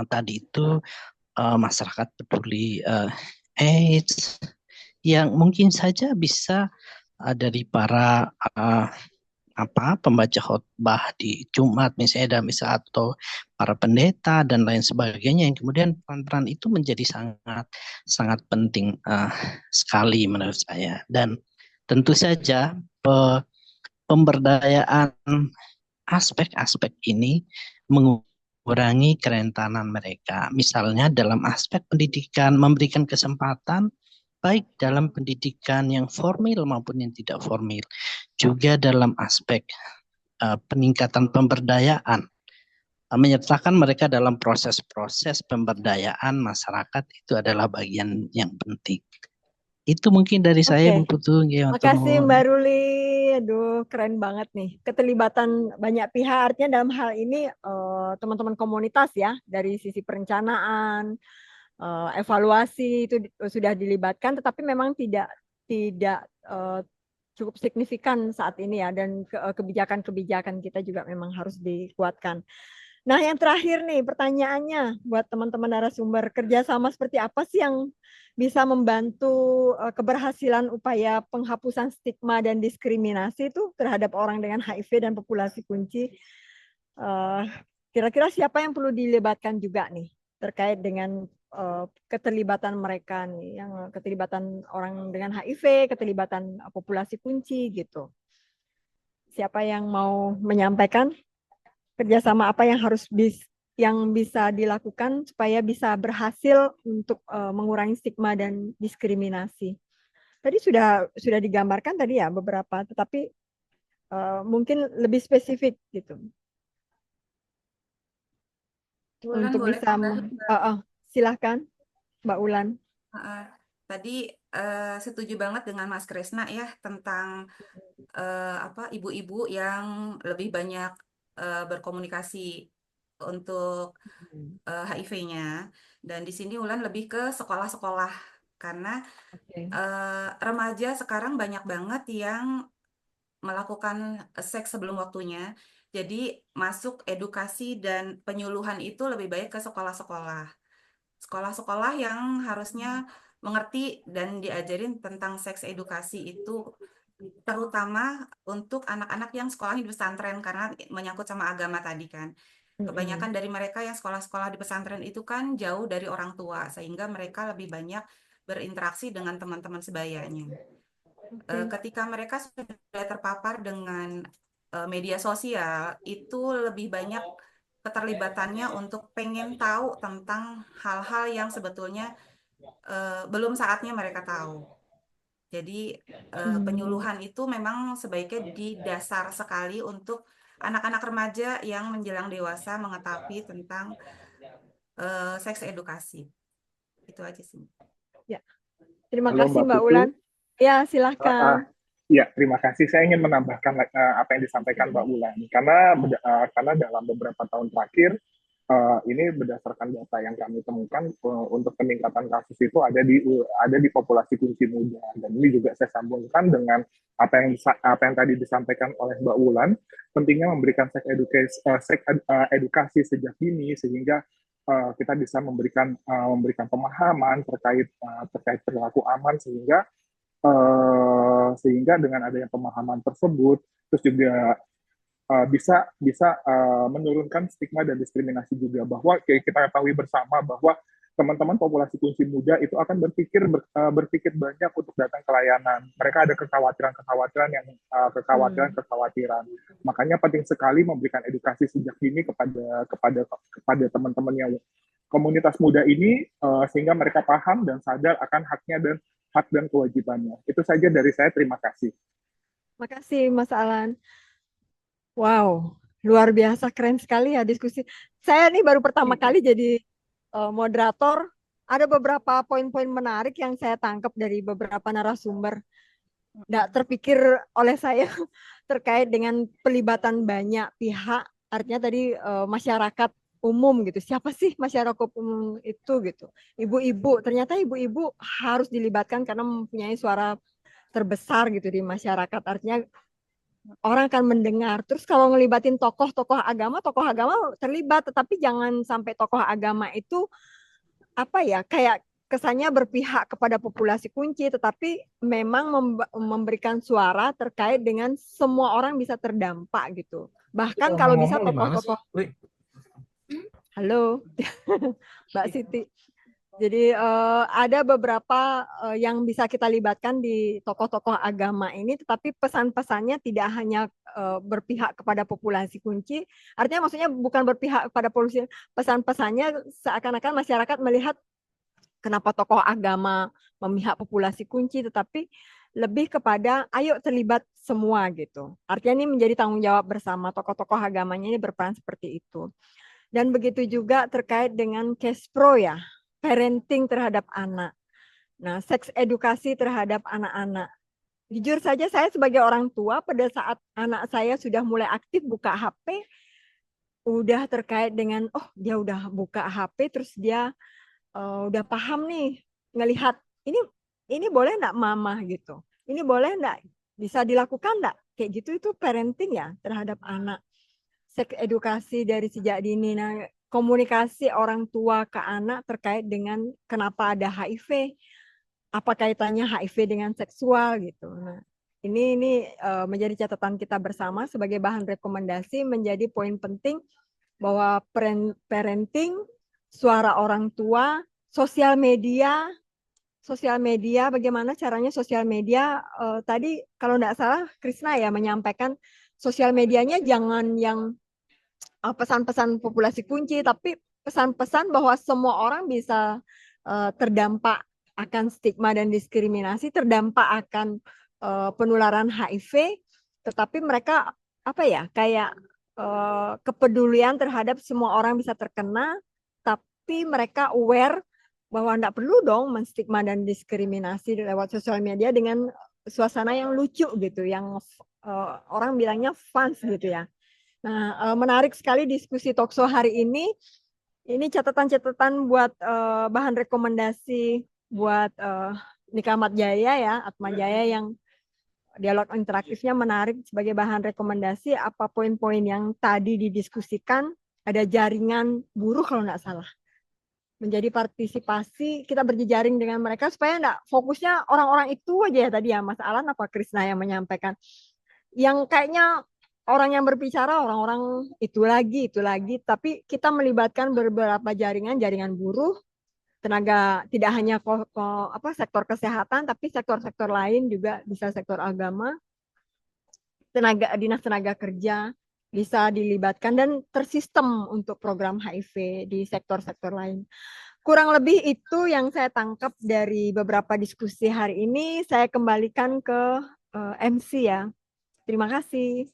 tadi itu masyarakat peduli AIDS yang mungkin saja bisa dari para pembaca khotbah di Jumat misalnya, atau para pendeta dan lain sebagainya, yang kemudian peran-peran itu menjadi sangat penting sekali menurut saya. Dan tentu saja pemberdayaan aspek-aspek ini mengurangi kerentanan mereka. Misalnya dalam aspek pendidikan, memberikan kesempatan baik dalam pendidikan yang formal maupun yang tidak formal. Juga dalam aspek peningkatan pemberdayaan, menyertakan mereka dalam proses-proses pemberdayaan masyarakat itu adalah bagian yang penting. Itu mungkin dari saya, Bu Putu. Makasih Mbak Ruli. Aduh, keren banget nih. Keterlibatan banyak pihak, artinya dalam hal ini teman-teman komunitas ya, dari sisi perencanaan, evaluasi itu sudah dilibatkan, tetapi memang tidak cukup signifikan saat ini ya, dan kebijakan-kebijakan kita juga memang harus dikuatkan. Nah, yang terakhir nih pertanyaannya buat teman-teman narasumber, kerjasama seperti apa sih yang bisa membantu keberhasilan upaya penghapusan stigma dan diskriminasi itu terhadap orang dengan HIV dan populasi kunci? Kira-kira siapa yang perlu dilibatkan juga nih terkait dengan keterlibatan mereka nih, yang keterlibatan orang dengan HIV, keterlibatan populasi kunci gitu. Siapa yang mau menyampaikan kerjasama apa yang yang bisa dilakukan supaya bisa berhasil untuk mengurangi stigma dan diskriminasi? Tadi sudah digambarkan tadi ya beberapa, tetapi mungkin lebih spesifik gitu. Ulan Untuk boleh bisa nambahin, silahkan Mbak Ulan. Tadi setuju banget dengan Mas Kresna ya tentang ibu-ibu yang lebih banyak berkomunikasi untuk HIV-nya, dan di sini Ulan lebih ke sekolah-sekolah karena remaja sekarang banyak banget yang melakukan seks sebelum waktunya. Jadi masuk edukasi dan penyuluhan itu lebih baik ke sekolah-sekolah. Sekolah-sekolah yang harusnya mengerti dan diajarin tentang seks edukasi itu, terutama untuk anak-anak yang sekolah di pesantren, karena menyangkut sama agama tadi kan. Kebanyakan dari mereka yang sekolah-sekolah di pesantren itu kan jauh dari orang tua, sehingga mereka lebih banyak berinteraksi dengan teman-teman sebayanya. Ketika mereka sudah terpapar dengan media sosial, itu lebih banyak keterlibatannya untuk pengen tahu tentang hal-hal yang sebetulnya belum saatnya mereka tahu. Jadi penyuluhan itu memang sebaiknya didasar sekali untuk anak-anak remaja yang menjelang dewasa mengetahui tentang seks edukasi. Itu aja sih. Ya. Terima Halo, kasih Mbak Mbak Putu. Ulan. Ya, silahkan. Ya, terima kasih. Saya ingin menambahkan apa yang disampaikan Mbak Ulan. Karena dalam beberapa tahun terakhir, ini berdasarkan data yang kami temukan, untuk peningkatan kasus itu ada di populasi kunci muda. Dan ini juga saya sambungkan dengan apa yang tadi disampaikan oleh Mbak Ulan, pentingnya memberikan edukasi sejak dini sehingga kita bisa memberikan pemahaman terkait perilaku aman, sehingga dengan adanya pemahaman tersebut, terus juga bisa menurunkan stigma dan diskriminasi juga, bahwa kita ketahui bersama bahwa teman-teman populasi kunci muda itu akan berpikir banyak untuk datang ke layanan. Mereka ada kekhawatiran. Makanya penting sekali memberikan edukasi sejak dini kepada teman-teman yang komunitas muda ini, sehingga mereka paham dan sadar akan hak dan kewajibannya. Itu saja dari saya. Terima kasih. Terima kasih Mas Alan. Wow, luar biasa, keren sekali ya diskusi. Saya nih baru pertama kali jadi moderator. Ada beberapa poin-poin menarik yang saya tangkap dari beberapa narasumber. Nggak terpikir oleh saya terkait dengan pelibatan banyak pihak. Artinya tadi masyarakat umum gitu. Siapa sih masyarakat umum itu gitu? Ibu-ibu. Ternyata ibu-ibu harus dilibatkan karena mempunyai suara terbesar gitu di masyarakat. Artinya orang akan mendengar. Terus kalau ngelibatin tokoh agama terlibat, tetapi jangan sampai tokoh agama itu kayak kesannya berpihak kepada populasi kunci, tetapi memang memberikan suara terkait dengan semua orang bisa terdampak gitu. Bahkan kalau bisa tokoh-tokoh. Halo, Mbak Siti. Jadi ada beberapa yang bisa kita libatkan di tokoh-tokoh agama ini, tetapi pesan-pesannya tidak hanya berpihak kepada populasi kunci. Artinya maksudnya bukan berpihak kepada populasi, pesan-pesannya seakan-akan masyarakat melihat kenapa tokoh agama memihak populasi kunci, tetapi lebih kepada ayo terlibat semua gitu. Artinya ini menjadi tanggung jawab bersama, tokoh-tokoh agamanya ini berperan seperti itu. Dan begitu juga terkait dengan cash pro ya. Parenting terhadap anak. Nah, seks edukasi terhadap anak-anak. Jujur saja saya sebagai orang tua pada saat anak saya sudah mulai aktif buka HP, udah terkait dengan dia udah buka HP terus dia udah paham nih ngelihat ini boleh enggak mama gitu. Ini boleh enggak Bisa dilakukan enggak? Kayak gitu itu parenting ya terhadap anak. Seks edukasi dari sejak dini. Nah, komunikasi orang tua ke anak terkait dengan kenapa ada HIV. Apa kaitannya HIV dengan seksual gitu. Nah, ini menjadi catatan kita bersama sebagai bahan rekomendasi, menjadi poin penting bahwa parenting, suara orang tua, sosial media, bagaimana caranya sosial media, tadi kalau tidak salah Krisna ya menyampaikan sosial medianya jangan yang pesan-pesan populasi kunci, tapi pesan-pesan bahwa semua orang bisa terdampak akan stigma dan diskriminasi, terdampak akan penularan HIV, tetapi mereka apa ya kayak kepedulian terhadap semua orang bisa terkena, tapi mereka aware bahwa tidak perlu dong menstigma dan diskriminasi lewat sosial media dengan suasana yang lucu gitu, yang orang bilangnya fun gitu ya. Nah, menarik sekali diskusi Talkshow hari ini. Ini catatan-catatan buat bahan rekomendasi buat Nikamat Jaya ya, Atma Jaya, yang dialog interaktifnya menarik sebagai bahan rekomendasi. Apa poin-poin yang tadi didiskusikan? Ada jaringan buruh kalau nggak salah. Menjadi partisipasi, kita berjejaring dengan mereka supaya enggak fokusnya orang-orang itu aja ya tadi ya, Mas Alan apa Krisna yang menyampaikan. Yang kayaknya orang yang berbicara orang-orang itu lagi, tapi kita melibatkan beberapa jaringan buruh, tenaga, tidak hanya sektor kesehatan, tapi sektor-sektor lain juga, bisa sektor agama, dinas tenaga kerja bisa dilibatkan dan tersistem untuk program HIV di sektor-sektor lain. Kurang lebih itu yang saya tangkap dari beberapa diskusi hari ini. Saya kembalikan ke MC ya. Terima kasih.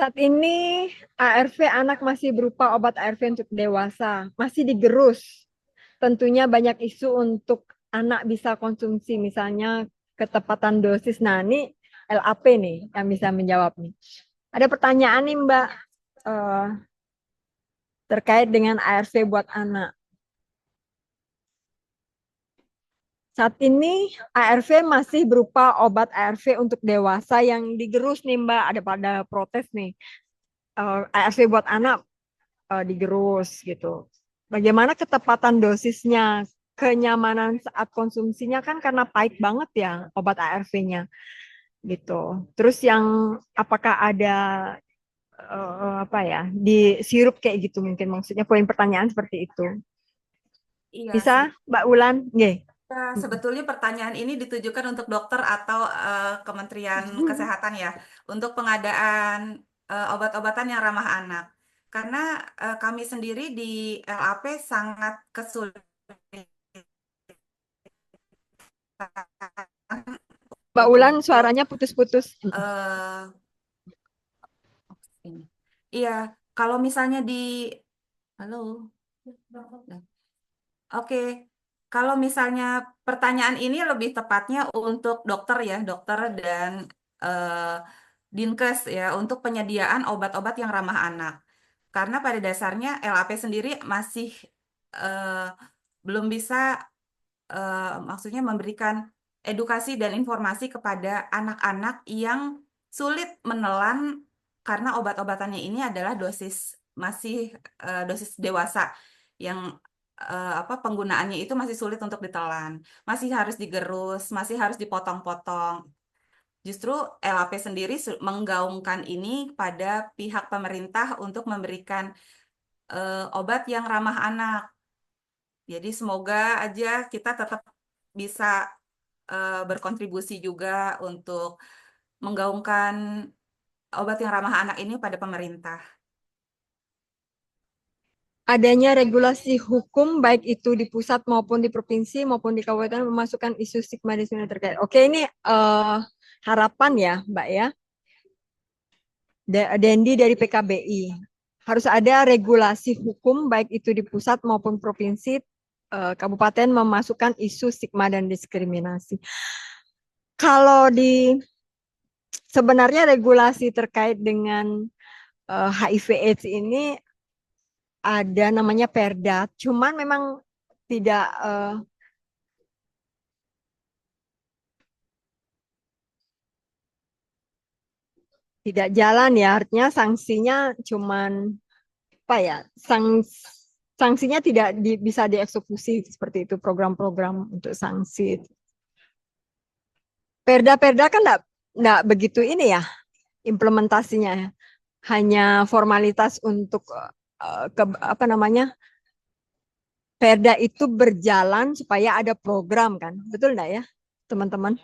Saat ini ARV anak masih berupa obat ARV untuk dewasa, masih digerus. Tentunya banyak isu untuk anak bisa konsumsi, misalnya ketepatan dosis. Nah, ini LAP nih yang bisa menjawab nih. Ada pertanyaan nih Mbak terkait dengan ARV buat anak. Saat ini ARV masih berupa obat ARV untuk dewasa yang digerus nih Mbak, ada pada protes nih. ARV buat anak digerus gitu. Bagaimana ketepatan dosisnya, kenyamanan saat konsumsinya kan karena pahit banget ya obat ARV-nya gitu. Terus yang apakah ada di sirup kayak gitu mungkin, maksudnya poin pertanyaan seperti itu. Iya, Bisa Mbak Wulan? Nggih. Sebetulnya pertanyaan ini ditujukan untuk dokter atau Kementerian Kesehatan ya, untuk pengadaan obat-obatan yang ramah anak. Karena kami sendiri di LAP sangat kesulitan Mbak Wulan suaranya putus-putus. Iya, kalau misalnya halo. Oke. Kalau misalnya pertanyaan ini lebih tepatnya untuk dokter ya, dokter dan Dinkes ya, untuk penyediaan obat-obat yang ramah anak. Karena pada dasarnya LAP sendiri masih belum bisa maksudnya memberikan edukasi dan informasi kepada anak-anak yang sulit menelan karena obat-obatannya ini adalah dosis dewasa yang penggunaannya itu masih sulit untuk ditelan, masih harus digerus, masih harus dipotong-potong. Justru LAP sendiri menggaungkan ini pada pihak pemerintah untuk memberikan obat yang ramah anak. Jadi semoga aja kita tetap bisa berkontribusi juga untuk menggaungkan obat yang ramah anak ini pada pemerintah. Adanya regulasi hukum baik itu di pusat maupun di provinsi maupun di kabupaten memasukkan isu stigma diskriminasi terkait. Oke, ini harapan ya Mbak ya. Dendi dari PKBI. Harus ada regulasi hukum baik itu di pusat maupun provinsi, kabupaten memasukkan isu stigma dan diskriminasi. Kalau sebenarnya regulasi terkait dengan HIV/AIDS ini ada namanya Perda, cuman memang tidak tidak jalan ya, artinya sanksinya cuman apa ya? Sanksinya tidak bisa dieksekusi seperti itu, program-program untuk sanksi. Perda-perda kan enggak begitu ini ya implementasinya, hanya formalitas untuk apa namanya, perda itu berjalan supaya ada program kan, betul enggak ya teman-teman?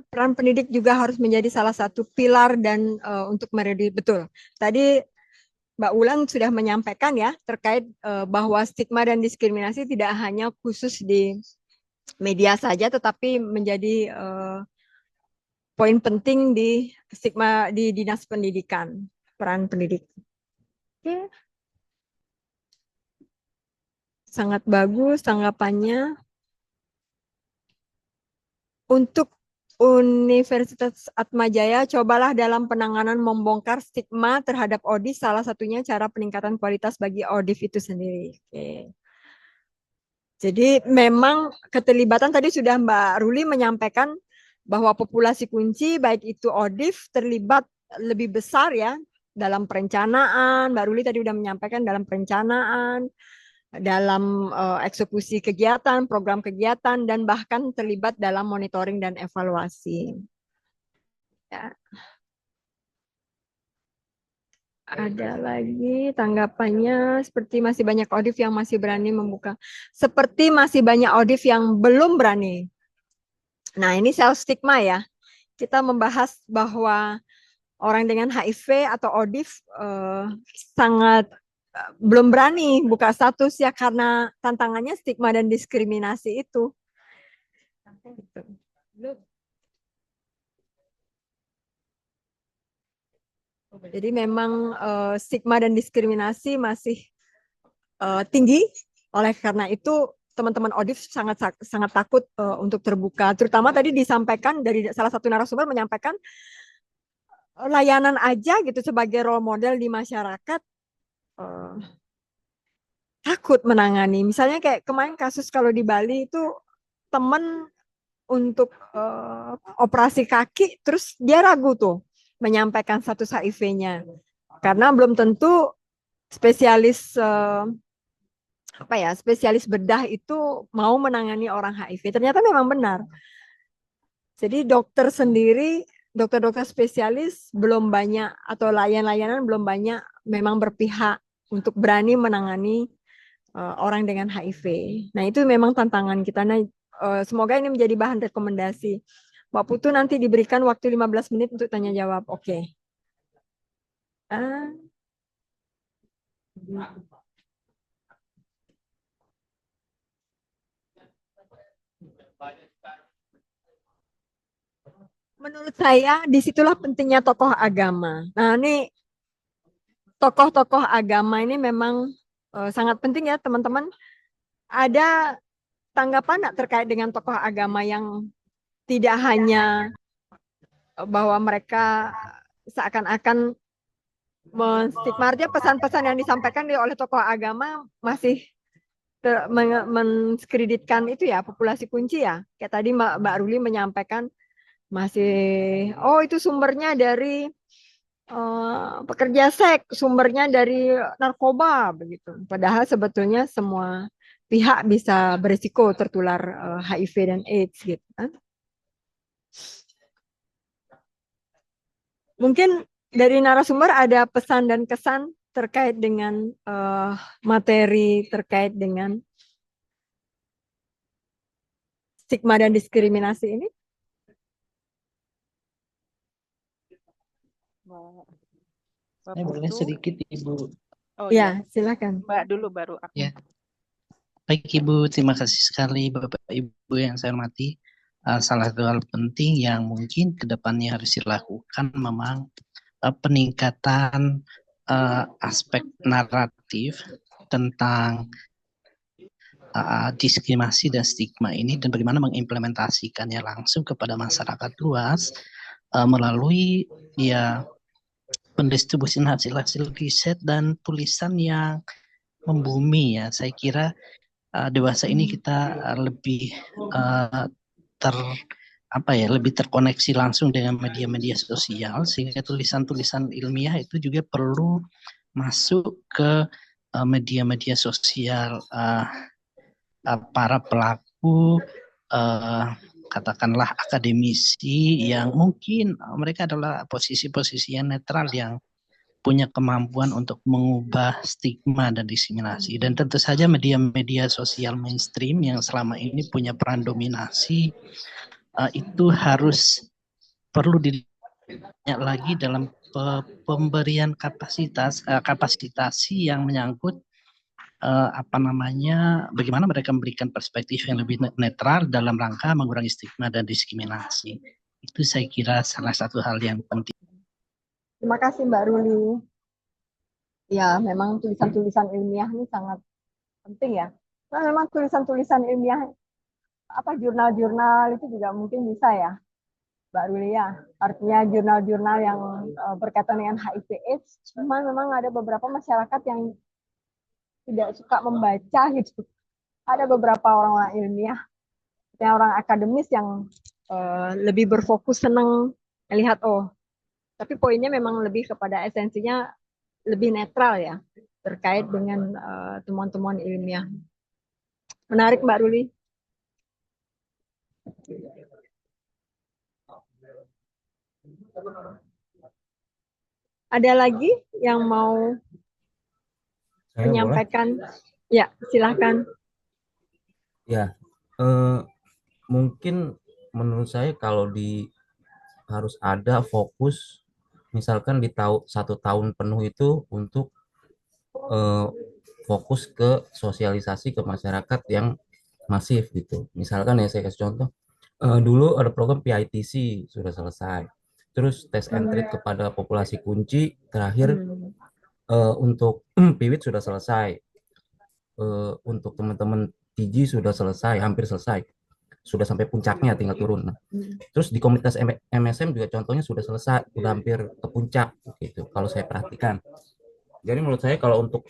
Peran pendidik juga harus menjadi salah satu pilar dan untuk mendidik, betul. Tadi Mbak Ulan sudah menyampaikan ya terkait bahwa stigma dan diskriminasi tidak hanya khusus di media saja, tetapi menjadi poin penting di stigma di dinas pendidikan, peran pendidik. Oke. Sangat bagus tanggapannya. Untuk Universitas Atmajaya, cobalah dalam penanganan membongkar stigma terhadap ODIF, salah satunya cara peningkatan kualitas bagi ODIF itu sendiri. Oke. Jadi memang keterlibatan tadi sudah Mbak Ruli menyampaikan bahwa populasi kunci baik itu ODIF terlibat lebih besar ya dalam perencanaan. Mbak Ruli tadi sudah menyampaikan dalam perencanaan, dalam eksekusi kegiatan, program kegiatan, dan bahkan terlibat dalam monitoring dan evaluasi. Ya. Ada lagi tanggapannya, seperti masih banyak ODIF yang masih berani membuka. Seperti masih banyak ODIF yang belum berani. Nah, ini self stigma ya. Kita membahas bahwa orang dengan HIV atau ODIF sangat belum berani buka status ya karena tantangannya stigma dan diskriminasi itu. Jadi memang stigma dan diskriminasi masih tinggi. Oleh karena itu teman-teman ODIF sangat takut untuk terbuka. Terutama tadi disampaikan dari salah satu narasumber menyampaikan layanan aja gitu sebagai role model di masyarakat takut menangani. Misalnya kayak kemarin kasus kalau di Bali itu teman untuk operasi kaki, terus dia ragu tuh menyampaikan status HIV-nya karena belum tentu spesialis spesialis bedah itu mau menangani orang HIV. Ternyata memang benar. Jadi dokter sendiri, dokter-dokter spesialis belum banyak atau layanan-layanan belum banyak memang berpihak untuk berani menangani orang dengan HIV. Nah, itu memang tantangan kita. Nah, semoga ini menjadi bahan rekomendasi. Mbak Putu nanti diberikan waktu 15 menit untuk tanya jawab. Oke. Menurut saya disitulah pentingnya tokoh agama. Nah, ini tokoh-tokoh agama ini memang sangat penting ya teman-teman. Ada tanggapan nggak terkait dengan tokoh agama yang tidak hanya bahwa mereka seakan-akan menstigmatisir, pesan-pesan yang disampaikan oleh tokoh agama masih menskreditkan itu ya populasi kunci ya. Kayak tadi Mbak Ruli menyampaikan masih itu sumbernya dari pekerja seks, sumbernya dari narkoba begitu. Padahal sebetulnya semua pihak bisa berisiko tertular HIV dan AIDS gitu kan. Mungkin dari narasumber ada pesan dan kesan terkait dengan materi terkait dengan stigma dan diskriminasi ini. Saya boleh sedikit Ibu. Oh ya, silakan. Mbak dulu baru aku. Ya. Baik Ibu, terima kasih sekali Bapak Ibu yang saya hormati. Salah satu hal penting yang mungkin kedepannya harus dilakukan memang peningkatan aspek naratif tentang diskriminasi dan stigma ini dan bagaimana mengimplementasikannya langsung kepada masyarakat luas melalui ya pendistribusian hasil-hasil riset dan tulisan yang membumi ya. Saya kira dewasa ini kita lebih lebih terkoneksi langsung dengan media-media sosial, sehingga tulisan-tulisan ilmiah itu juga perlu masuk ke media-media sosial. Para pelaku katakanlah akademisi yang mungkin mereka adalah posisi-posisi yang netral yang punya kemampuan untuk mengubah stigma dan diskriminasi. Dan tentu saja media-media sosial mainstream yang selama ini punya peran dominasi itu harus perlu dilihat lagi dalam pemberian kapasitasi yang menyangkut bagaimana mereka memberikan perspektif yang lebih netral dalam rangka mengurangi stigma dan diskriminasi. Itu saya kira salah satu hal yang penting. Terima kasih Mbak Ruli. Ya, memang tulisan-tulisan ilmiah ini sangat penting ya. Nah, memang tulisan-tulisan ilmiah, jurnal-jurnal itu juga mungkin bisa ya, Mbak Ruli ya. Artinya jurnal-jurnal yang berkaitan dengan HIV/AIDS, cuma memang ada beberapa masyarakat yang tidak suka membaca gitu. Ada beberapa orang-orang ilmiah, orang akademis yang lebih berfokus senang melihat tapi poinnya memang lebih kepada esensinya lebih netral ya terkait dengan temuan-temuan ilmiah. Menarik Mbak Ruli. Ada lagi yang mau menyampaikan? Ya, silahkan. Ya, mungkin menurut saya kalau harus ada fokus, misalkan di satu tahun penuh itu untuk fokus ke sosialisasi ke masyarakat yang masif gitu. Misalkan ya saya kasih contoh, dulu ada program PITC sudah selesai, terus tes and treat kepada populasi kunci terakhir untuk PIWIT sudah selesai, untuk teman-teman TG sudah selesai, hampir selesai, sudah sampai puncaknya tinggal turun. Terus di komunitas MSM juga contohnya sudah selesai, sudah hampir ke puncak gitu kalau saya perhatikan. Jadi menurut saya kalau untuk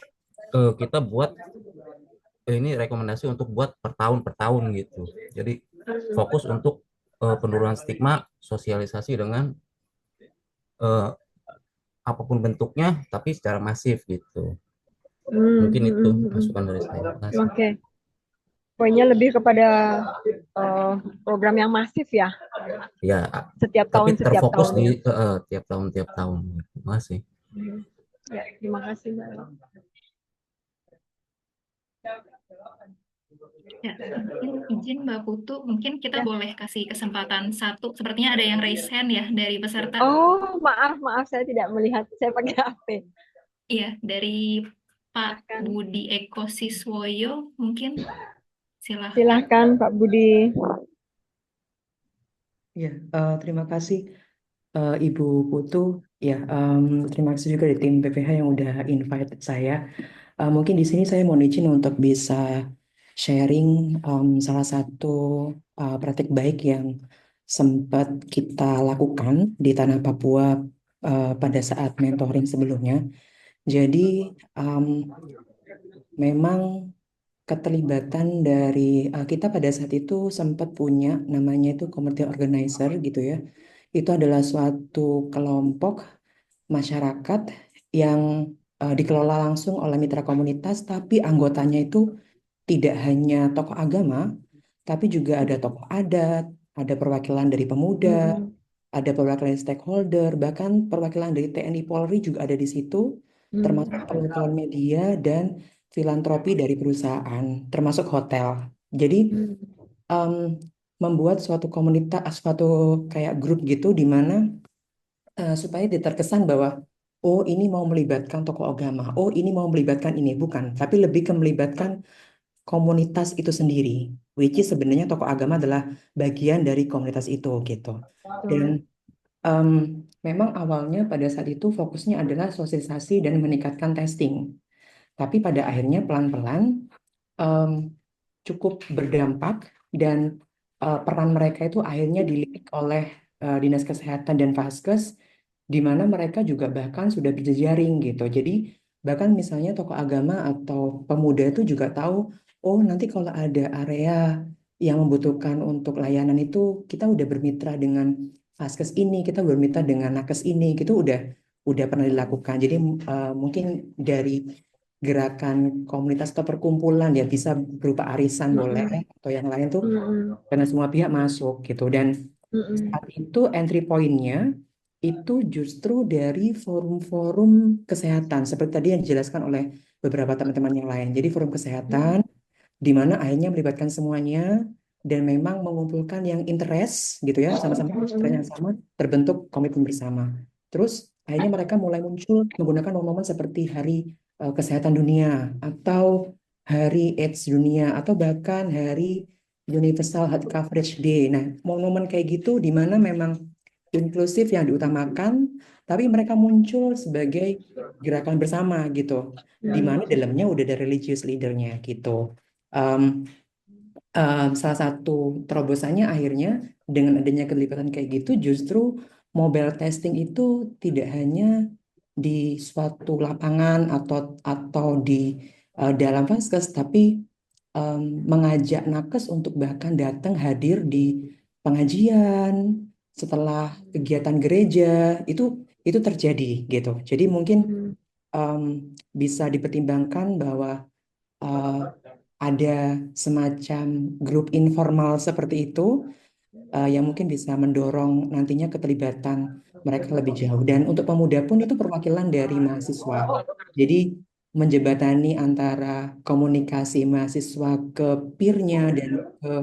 kita buat ini rekomendasi untuk buat per tahun gitu. Jadi fokus untuk penurunan stigma, sosialisasi dengan apapun bentuknya tapi secara masif gitu. Mungkin itu masukan dari saya. Oke. Poinnya lebih kepada program yang masif ya. Ya. Setiap tapi tahun terfokus setiap tahun. Tiap tahun. Terima kasih. Ya, terima kasih Mbak. Ya, mungkin izin Mbak Putu, mungkin kita boleh kasih kesempatan satu. Sepertinya ada yang raise hand ya dari peserta. Oh, maaf, saya tidak melihat. Saya pakai HP. Iya, dari Pak Budi Eko Siswoyo, mungkin silahkan. Silahkan Pak Budi. Ya, terima kasih Ibu Putu. Ya, terima kasih juga di tim PPH yang udah invite saya. Mungkin di sini saya mau izin untuk bisa sharing salah satu praktik baik yang sempat kita lakukan di Tanah Papua pada saat mentoring sebelumnya. Jadi memang keterlibatan dari kita pada saat itu sempat punya namanya itu community organizer gitu ya. Itu adalah suatu kelompok masyarakat yang dikelola langsung oleh mitra komunitas, tapi anggotanya itu tidak hanya tokoh agama, tapi juga ada tokoh adat, ada perwakilan dari pemuda, ada perwakilan stakeholder, bahkan perwakilan dari TNI Polri juga ada di situ, termasuk perwakilan media dan filantropi dari perusahaan, termasuk hotel. Jadi membuat suatu komunitas, suatu kayak grup gitu, di mana supaya terkesan bahwa oh ini mau melibatkan tokoh agama, oh ini mau melibatkan ini, bukan, tapi lebih ke melibatkan komunitas itu sendiri, which is sebenarnya tokoh agama adalah bagian dari komunitas itu gitu. Dan memang awalnya pada saat itu fokusnya adalah sosialisasi dan meningkatkan testing, tapi pada akhirnya pelan-pelan cukup berdampak dan peran mereka itu akhirnya dilirik oleh Dinas Kesehatan dan Vaskes, di mana mereka juga bahkan sudah berjejaring gitu. Jadi bahkan misalnya tokoh agama atau pemuda itu juga tahu, oh nanti kalau ada area yang membutuhkan untuk layanan itu kita udah bermitra dengan Vaskes ini, kita bermitra dengan Nakes ini, gitu udah pernah dilakukan. Jadi mungkin dari gerakan komunitas atau perkumpulan ya bisa berupa arisan boleh atau yang lain tuh karena semua pihak masuk gitu. Dan saat itu entry point-nya itu justru dari forum-forum kesehatan seperti tadi yang dijelaskan oleh beberapa teman-teman yang lain. Jadi forum kesehatan di mana akhirnya melibatkan semuanya dan memang mengumpulkan yang interest gitu ya, sama-sama interest yang sama, terbentuk komitmen bersama. Terus akhirnya mereka mulai muncul menggunakan momen-momen seperti Hari Kesehatan Dunia atau Hari AIDS Dunia atau bahkan Hari Universal Health Coverage Day. Nah, momen-momen kayak gitu di mana memang inklusif yang diutamakan, tapi mereka muncul sebagai gerakan bersama gitu, di mana dalamnya udah ada religious leadernya gitu. Salah satu terobosannya akhirnya dengan adanya keterlibatan kayak gitu, justru mobile testing itu tidak hanya di suatu lapangan atau di dalam vaskes, tapi mengajak nakes untuk bahkan datang hadir di pengajian setelah kegiatan gereja itu terjadi gitu. Jadi mungkin bisa dipertimbangkan bahwa ada semacam grup informal seperti itu yang mungkin bisa mendorong nantinya keterlibatan mereka lebih jauh. Dan untuk pemuda pun itu perwakilan dari mahasiswa. Jadi menjembatani antara komunikasi mahasiswa ke peernya dan ke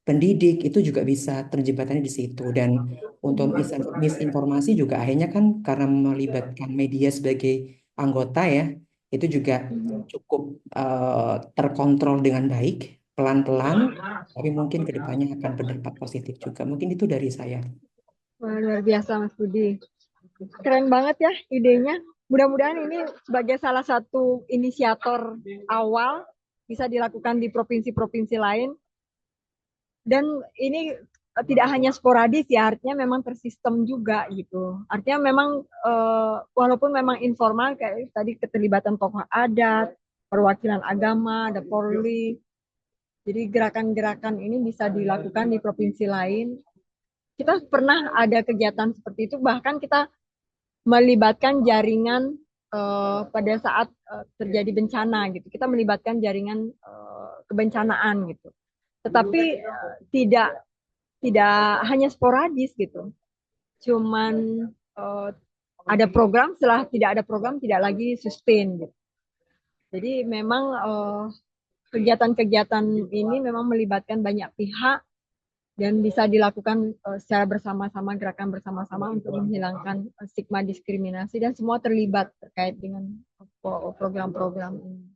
pendidik itu juga bisa terjembatani di situ. Dan untuk misinformasi juga akhirnya kan karena melibatkan media sebagai anggota ya, itu juga cukup terkontrol dengan baik, pelan-pelan, tapi mungkin kedepannya akan berdampak positif juga. Mungkin itu dari saya. Wah, luar biasa Mas Budi. Keren banget ya idenya. Mudah-mudahan ini sebagai salah satu inisiator awal bisa dilakukan di provinsi-provinsi lain. Dan ini tidak hanya sporadis ya, artinya memang tersistem juga gitu. Artinya memang walaupun memang informal kayak tadi keterlibatan tokoh adat, perwakilan agama, ada Polri. Jadi gerakan-gerakan ini bisa dilakukan di provinsi lain. Kita pernah ada kegiatan seperti itu, bahkan kita melibatkan jaringan pada saat terjadi bencana gitu. Kita melibatkan jaringan kebencanaan gitu. Tetapi tidak hanya sporadis gitu. Cuman ada program, setelah tidak ada program tidak lagi sustain gitu. Jadi memang kegiatan-kegiatan ini memang melibatkan banyak pihak dan bisa dilakukan secara bersama-sama, gerakan bersama-sama untuk menghilangkan stigma diskriminasi dan semua terlibat terkait dengan program-program ini.